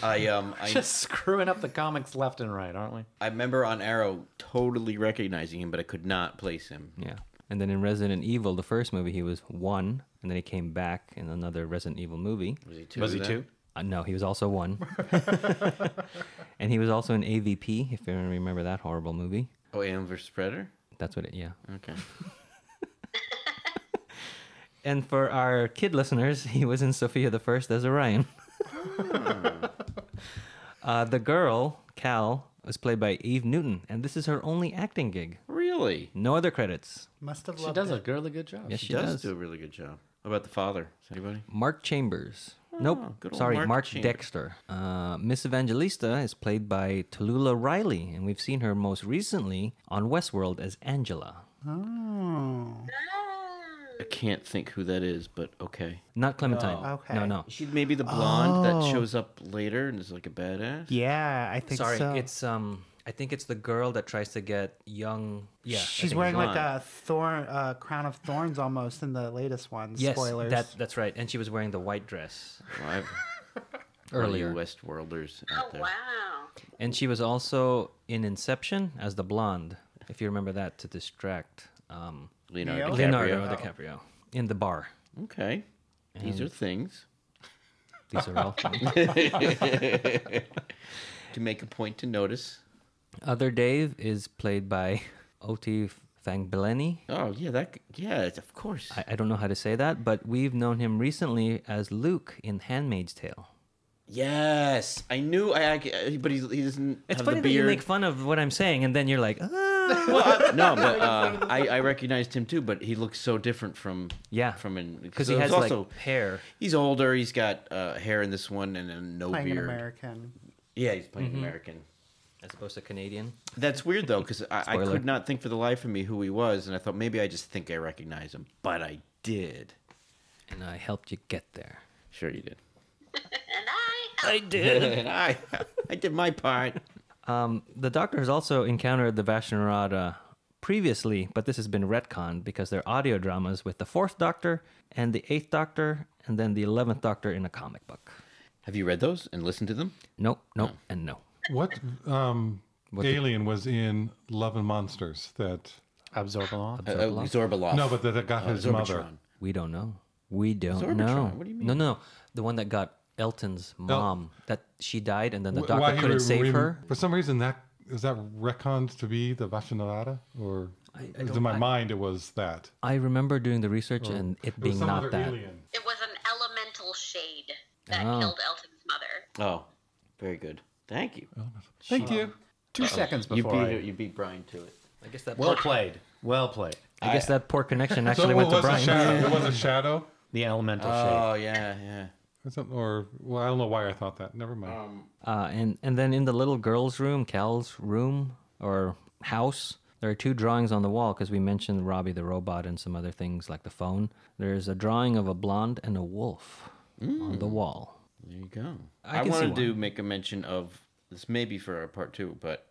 I Just screwing up the comics left and right, aren't we? I remember on Arrow totally recognizing him, but I could not place him. Yeah. And then in Resident Evil, the first movie, he was 1, and then he came back in another Resident Evil movie. Was he two? Was he then? 2? No, he was also 1. And he was also in AVP, if you remember that horrible movie. Oh, Alien vs. Predator? That's what yeah. Okay. And for our kid listeners, he was in Sophia the First as Orion. The girl, Cal, was played by Eve Newton, and this is her only acting gig. Really? No other credits. Must have She loved does it. a really good job. Yes, She she does does. do a really good job. What about the father? Is anybody? Mark Chambers. Nope. good old Sorry, Mark Mark Chambers. Dexter. Miss Evangelista is played by Tallulah Riley, and we've seen her most recently on Westworld as Angela. Oh. I can't think who that is, but okay. Not Clementine. Okay. No. She maybe the blonde that Oh. shows up later and is like a badass. Yeah, I think Sorry, so. it's I think it's the girl that tries to get young. Yeah, I She's think- wearing like blonde. a crown of thorns almost in the latest one. Yes, Spoilers. that's right. And she was wearing the white dress Well, I've- earlier. All you Westworlders out Oh, there. wow. And she was also in Inception as the blonde, if you remember that, to distract Leonardo DiCaprio. Leonardo DiCaprio in the bar. Okay. These are things These are all things. to make a point to notice. Other Dave is played by Oti Fangbileni. Oh, yeah, of course. I don't know how to say that, but we've known him recently as Luke in Handmaid's Tale. Yes, I knew. But he doesn't It's have funny the that you beard. make fun of what I'm saying, and then you're like, No, but I recognized him too. But he looks so different from in because he it has was also like hair. he's older. He's got hair in this one and then no playing an beard. American. Yeah, he's playing American. As opposed to Canadian. That's weird though, because I Spoiler. could not think for the life of me who he was, and I thought maybe I just think I recognize him, but I did. And I helped you get there. Sure, you did. And I did. And I did my part. The Doctor has also encountered the Vashnarada previously, but this has been retconned because they're audio dramas with the 4th Doctor and the 8th Doctor and then the 11th Doctor in a comic book. Have you read those and listened to them? Nope, and no. What alien was in Love and Monsters that... Absorbalon. Zorbalov. No, but that got his mother. Zorbatron. We don't know. We don't Sorbitron, know. what do you mean? No. The one that got Elton's mom, that she died and then the Why doctor he couldn't save her. For some reason, is that retconned to be the Vashnarada? Or in my mind, it was that. I remember doing the research and it It was being some not other that. alien. It was an elemental shade that Oh. killed Elton's mother. Oh, very good. Thank you. Thank you. 2 seconds You before you beat Brian to it. I guess that Well played. Well played. I guess that poor connection So actually it went to was a Brian. shadow. It was a shadow. The elemental shade. Oh yeah. Or well, I don't know why I thought that. Never mind. And then in the little girl's room, Cal's room or house, there are 2 drawings on the wall because we mentioned Robbie the robot and some other things like the phone. There's a drawing of a blonde and a wolf on the wall. There you go. I I can see wanted to one. make a mention of this, maybe for our part 2, but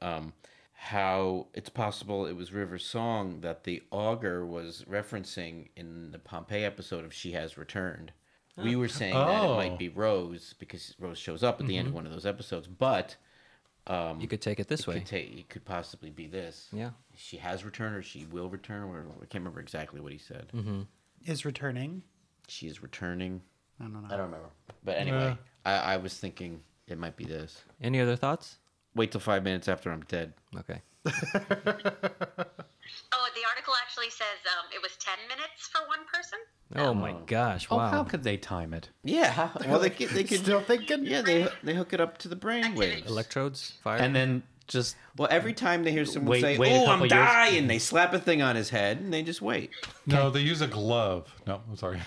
how it's possible it was River's song that the augur was referencing in the Pompeii episode of She Has Returned. We were saying that it might be Rose because Rose shows up at the end of one of those episodes, but You could take it this way. it could possibly be this. Yeah. She has returned or she will return. Or I can't remember exactly what he said. Is returning. She is returning. I don't know. I don't remember. But anyway, I was thinking it might be this. Any other thoughts? Wait till 5 minutes after I'm dead. Okay. Oh, the article actually says it was 10 minutes for one person. Oh my gosh! Oh, Wow. how could they time it? Yeah. Well, they could. Still thinking? Yeah, they hook it up to the brain waves. Electrodes, fire. And then just Well, every time they hear someone say, wait a "Oh, I'm couple years." dying," they slap a thing on his head and they just wait. No, they use a glove. No, I'm sorry.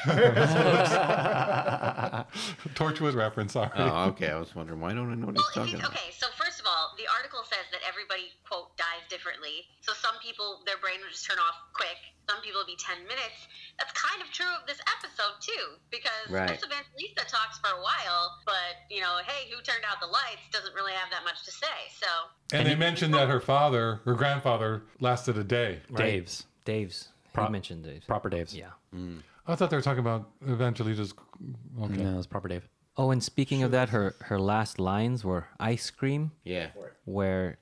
Torchwood reference, sorry. Oh, okay. I was wondering why don't I know what he's Well, talking about? okay, so first of all, the article says that everybody, quote, dies differently. So some people, their brain will just turn off quick. Some people will be 10 minutes. That's kind of true of this episode, too, because Right. Miss Evangelista talks for a while, but, you know, hey, who turned out the lights doesn't really have that much to say. So And they mentioned that her grandfather lasted a day. Right? Dave's. Pro- He mentioned Dave's. proper Dave's. Yeah. I thought they were talking about Evangelista's. Okay. No, it's proper Dave. Oh, and speaking of that, her last lines were "ice cream," Yeah. where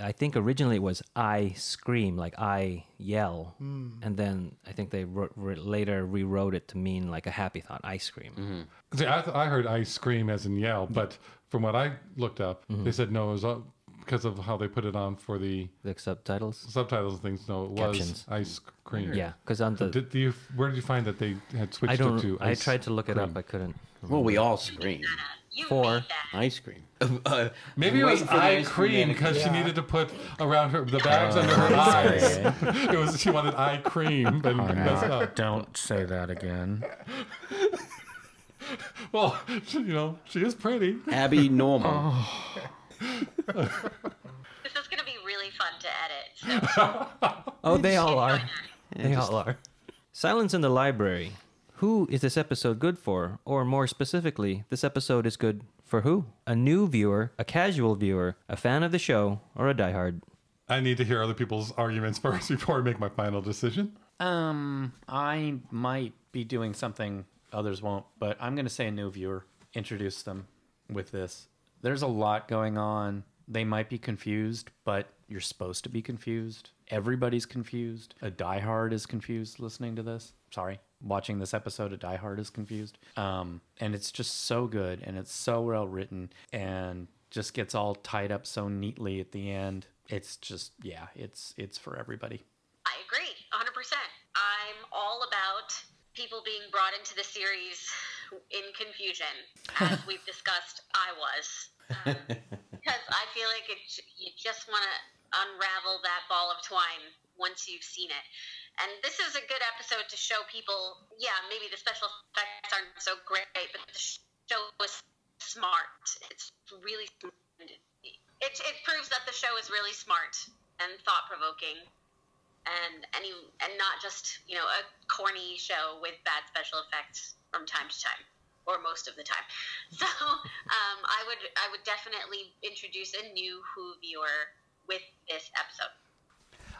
I think originally it was "I scream," like I yell, and then I think they later rewrote it to mean like a happy thought, ice cream. See, I heard I scream as in yell, but from what I looked up, they said no, it was because of how they put it on for the The subtitles. subtitles and things. No, it was Captions. ice cream. Yeah, because on the Where did you find that they had switched I it don't. to? I ice tried to look it cream? up. I couldn't. Well, we all scream. you Four. made that. Ice cream. Maybe it was eye cream because she needed to put around the bags under her eyes. It was she wanted eye cream and messed up. Don't say that again. Well, she is pretty. Abby Normal. This is going to be really fun to edit. So. Oh, they all are. They all are. Silence in the Library. Who is this episode good for? Or more specifically, this episode is good for who? A new viewer, a casual viewer, a fan of the show, or a diehard? I need to hear other people's arguments first before I make my final decision. I might be doing something others won't, but I'm going to say a new viewer. Introduce them with this. There's a lot going on. They might be confused, but you're supposed to be confused. Everybody's confused. A diehard is confused listening to this. Sorry. Watching this episode, a diehard is confused. And it's just so good, and it's so well written, and just gets all tied up so neatly at the end. It's just, yeah, it's for everybody. I agree, 100%. I'm all about people being brought into the series in confusion. As we've discussed, I was. Because I feel like you just want to unravel that ball of twine once you've seen it. And this is a good episode to show people, yeah, maybe the special effects aren't so great, but the show was smart. It's really, it proves that the show is really smart and thought-provoking. And not just, a corny show with bad special effects from time to time, or most of the time. So I would definitely introduce a new Who viewer with this episode.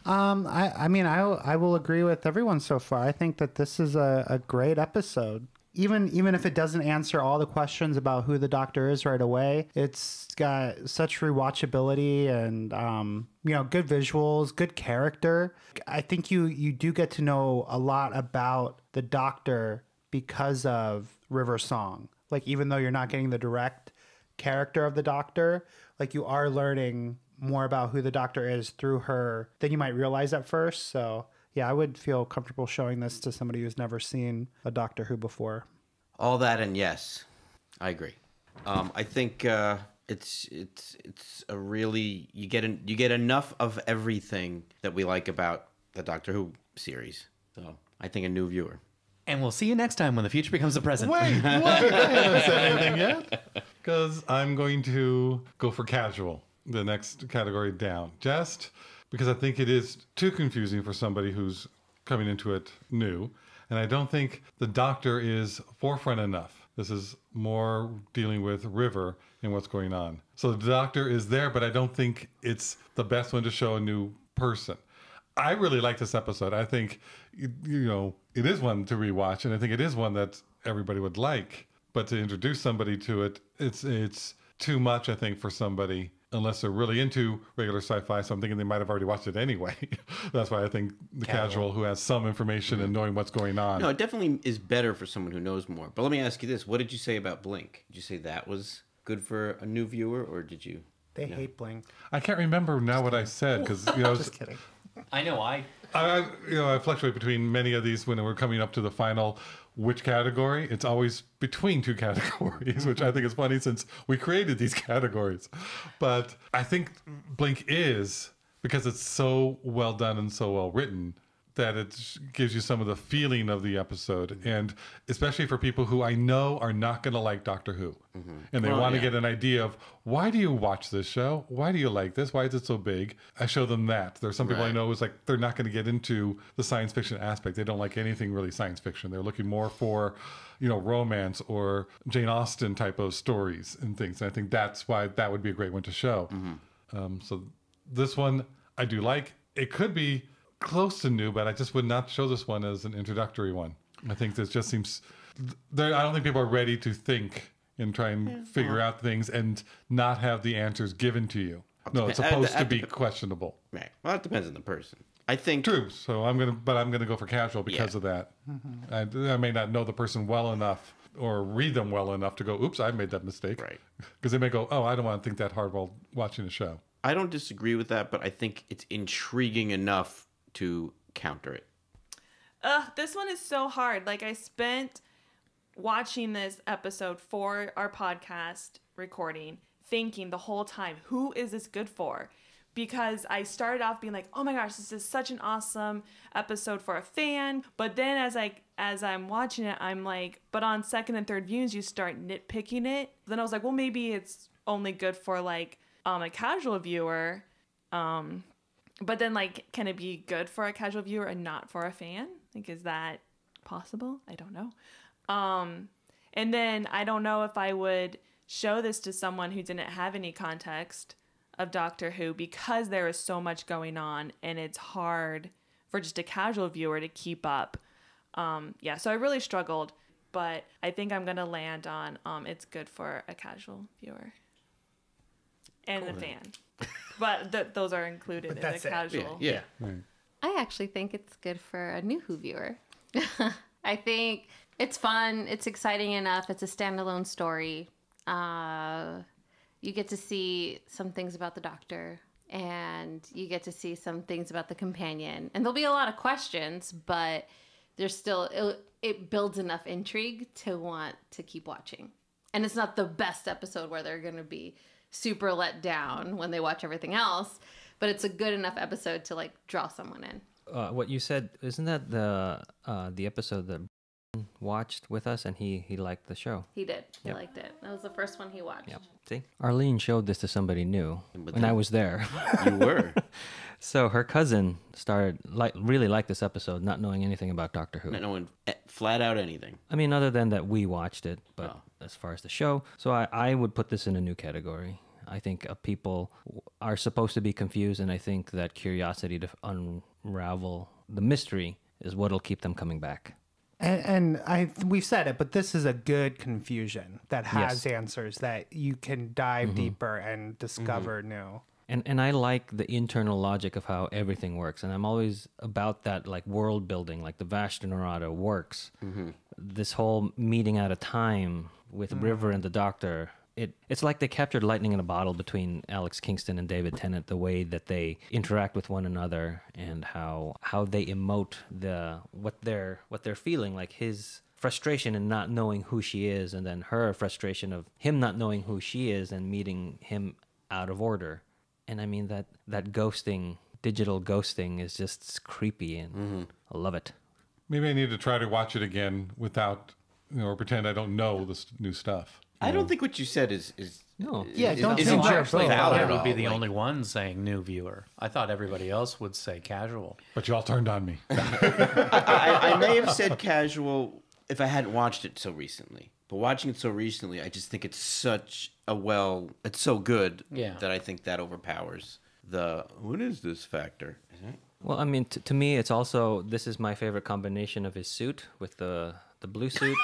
I will agree with everyone so far. I think that this is a great episode. Even if it doesn't answer all the questions about who the Doctor is right away, it's got such rewatchability and good visuals, good character. I think you do get to know a lot about the Doctor because of River's song. Like, even though you're not getting the direct character of the Doctor, like, you are learning more about who the Doctor is through her than you might realize at first. So yeah, I would feel comfortable showing this to somebody who's never seen a Doctor Who before. All that and yes, I agree. I think it's a really you get enough of everything that we like about the Doctor Who series. So I think a new viewer. And we'll see you next time when the future becomes the present. Wait, what? I haven't said anything yet. Because I'm going to go for casual, the next category down. Just because I think it is too confusing for somebody who's coming into it new. And I don't think the Doctor is forefront enough. This is more dealing with River and what's going on. So the Doctor is there, but I don't think it's the best one to show a new person. I really like this episode. I think, it is one to rewatch, and I think it is one that everybody would like. But to introduce somebody to it, it's too much, I think, for somebody, unless they're really into regular sci-fi. So I'm thinking they might have already watched it anyway. That's why I think the casual who has some information and knowing what's going on. No, it definitely is better for someone who knows more. But let me ask you this. What did you say about Blink? Did you say that was good for a new viewer, or did you... They hate Blink. I can't remember now what I said, because Just kidding. I know I fluctuate between many of these when we're coming up to the final which category. It's always between two categories, which I think is funny since we created these categories. But I think Blink is, because it's so well done and so well written, that it gives you some of the feeling of the episode. And especially for people who I know are not going to like Doctor Who. And they want to get an idea of, why do you watch this show? Why do you like this? Why is it so big? I show them that. There's some people I know who's like, they're not going to get into the science fiction aspect. They don't like anything really science fiction. They're looking more for, romance or Jane Austen type of stories and things. And I think that's why that would be a great one to show. So this one I do like. It could be close to new, but I just would not show this one as an introductory one. I think this just seems... I don't think people are ready to think and try and figure out things and not have the answers given to you. No, it's supposed to be questionable. Right. Well, it depends on the person. I think... True. So I'm gonna go for casual because of that. I may not know the person well enough or read them well enough to go, oops, I made that mistake. Right. Because they may go, oh, I don't want to think that hard while watching a show. I don't disagree with that, but I think it's intriguing enough to counter it. This one is so hard. Like, I spent watching this episode for our podcast recording, thinking the whole time, who is this good for? Because I started off being like, oh my gosh, this is such an awesome episode for a fan. But then as I'm watching it, I'm like, but on second and third views, you start nitpicking it. Then I was like, well, maybe it's only good for like a casual viewer. But then, like, can it be good for a casual viewer and not for a fan? Like, is that possible? I don't know. And then I don't know if I would show this to someone who didn't have any context of Doctor Who, because there is so much going on and it's hard for just a casual viewer to keep up. So I really struggled, but I think I'm going to land on it's good for a casual viewer and a fan. But those are included in the casual. Yeah. I actually think it's good for a new Who viewer. I think it's fun. It's exciting enough. It's a standalone story. You get to see some things about the Doctor, and you get to see some things about the companion. And there'll be a lot of questions, but there's still, it builds enough intrigue to want to keep watching. And it's not the best episode where they're going to be super let down when they watch everything else, but it's a good enough episode to like draw someone in. What you said, isn't that the episode that watched with us and he liked the show? He did. He liked it. That was the first one he watched. Yep. See, Arlene showed this to somebody new, and I was there. You were. So her cousin started really liked this episode, not knowing anything about Doctor Who. Not knowing flat out anything. I mean, other than that we watched it, but as far as the show, so I would put this in a new category. I think people are supposed to be confused, and I think that curiosity to unravel the mystery is what'll keep them coming back. And we've said it, but this is a good confusion that has Yes. answers that you can dive deeper and discover new. And I like the internal logic of how everything works. And I'm always about that, like, world building, like the Vashta works. This whole meeting at a time with River and the Doctor. It's like they captured lightning in a bottle between Alex Kingston and David Tennant, the way that they interact with one another and how they emote what they're feeling, like his frustration in not knowing who she is, and then her frustration of him not knowing who she is and meeting him out of order. And I mean that ghosting, digital ghosting, is just creepy, and I love it. Maybe I need to try to watch it again without, or pretend I don't know this new stuff. I don't think what you said is No. Yeah, don't isn't change your actually vote. valid I at would be all. the Like, only one saying new viewer. I thought everybody else would say casual. But you all turned on me. I may have said casual if I hadn't watched it so recently. But watching it so recently, I just think it's such a it's so good that I think that overpowers the what is this factor. Well, I mean, to me, it's also, this is my favorite combination of his suit with the blue suit,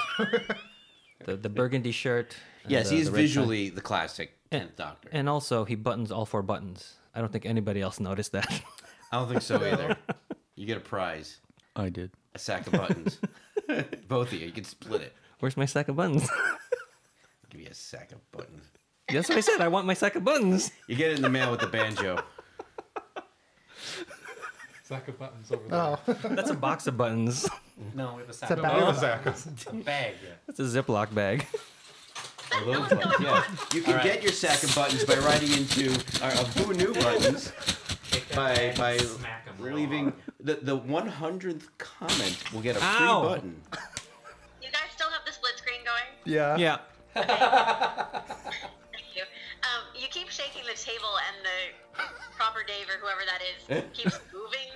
the burgundy shirt. Yes, the he's red tie. visually the classic 10th Doctor. And also, he buttons all 4 buttons. I don't think anybody else noticed that. I don't think so either. You get a prize. I did. A sack of buttons. Both of you. You can split it. Where's my sack of buttons? I'll give you a sack of buttons. That's what I said. I want my sack of buttons. You get it in the mail with the banjo. Sack of buttons over there. That's a box of buttons. No, we have a sack. It's a We bag. have a sack of bag. That's a Ziploc bag. Oh, those buttons, yeah. You can get your sack of buttons by writing into Who Knew Buttons by leaving the 100th comment will get a free Ow. button. You guys still have the split screen going? Yeah. Yeah. Thank you. You keep shaking the table, and the proper Dave or whoever that is keeps moving.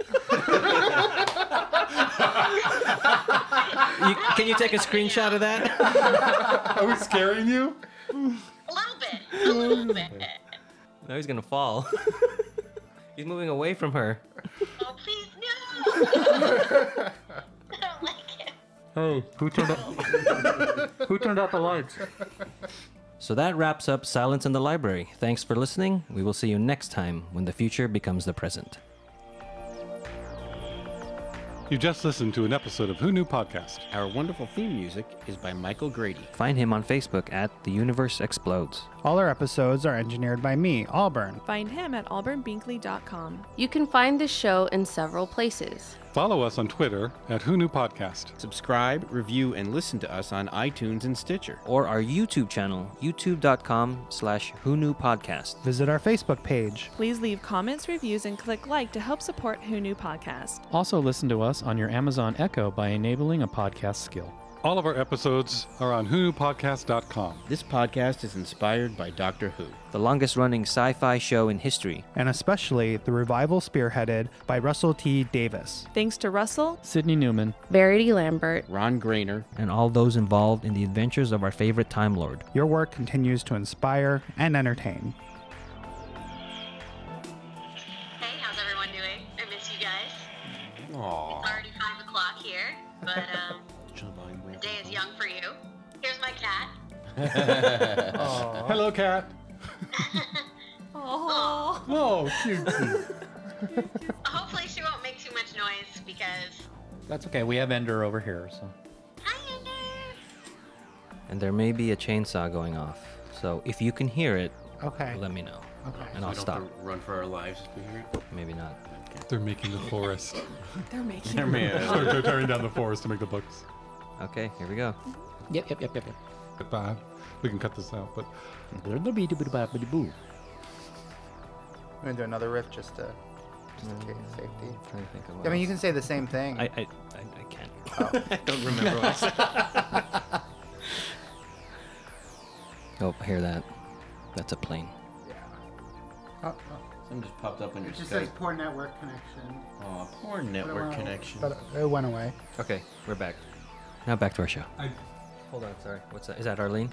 Can you take a screenshot of that? Are we scaring you? A little bit. A little bit. No, he's gonna fall. He's moving away from her. Oh, please, no! I don't like it. Hey, who turned out the lights? So that wraps up Silence in the Library. Thanks for listening. We will see you next time when the future becomes the present. You just listened to an episode of Who Knew Podcast. Our wonderful theme music is by Michael Grady. Find him on Facebook at The Universe Explodes. All our episodes are engineered by me, Auburn. Find him at auburnbinkley.com. You can find this show in several places. Follow us on Twitter at Who Knew Podcast. Subscribe, review, and listen to us on iTunes and Stitcher. Or our YouTube channel, youtube.com/Who Knew Podcast. Visit our Facebook page. Please leave comments, reviews, and click like to help support Who Knew Podcast. Also, listen to us on your Amazon Echo by enabling a podcast skill. All of our episodes are on whoknewpodcast.com. This podcast is inspired by Doctor Who. The longest running sci-fi show in history. And especially the revival spearheaded by Russell T. Davis. Thanks to Russell. Sydney Newman. Verity Lambert. Ron Grainer. And all those involved in the adventures of our favorite Time Lord. Your work continues to inspire and entertain. Hey, how's everyone doing? I miss you guys. Aww. It's already 5 o'clock here, but the day is young for you. Here's my cat. Hello, cat. Oh. Oh, cute. Hopefully she won't make too much noise because... That's okay. We have Ender over here, so. Hi, Ender. And there may be a chainsaw going off. So if you can hear it, Okay. let me know. Okay. And I'll We don't stop. have to run for our lives if we hear it. Maybe not. They're making the forest. They're making They're tearing down the forest to make the books. Okay, here we go. Yep. Goodbye. We can cut this out, but I'm gonna do another riff just in case safety. I'm trying to think of what I mean, you else. can say the same thing. I can't. I don't remember what I said. Oh, I hear that. That's a plane. Something just popped up on your It just Skype. says poor network connection. Oh, poor network connection. But it went away. Okay, we're back. Now back to our show. Hold on, sorry. What's that? Is that Arlene?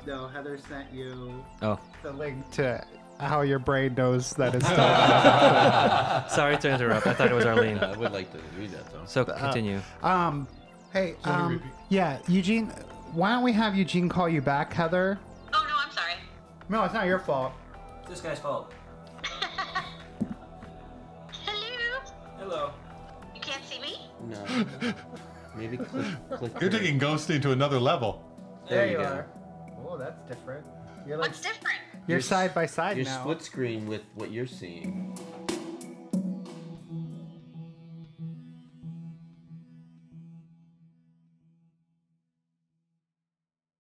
No, Heather sent you Oh, the link to how your brain knows that it's still. sorry to interrupt. I thought it was Arlene. I would like to read that though. So continue. Hey, So let me repeat. yeah, Eugene, why don't we have Eugene call you back, Heather? Oh, no, I'm sorry. No, it's not your fault. This guy's fault. Hello. Hello. You can't see me? No. Maybe click. you're taking ghosting to another level. There you go. are. Oh, that's different. You're like What's different? you're side by side You're now. split screen with what you're seeing.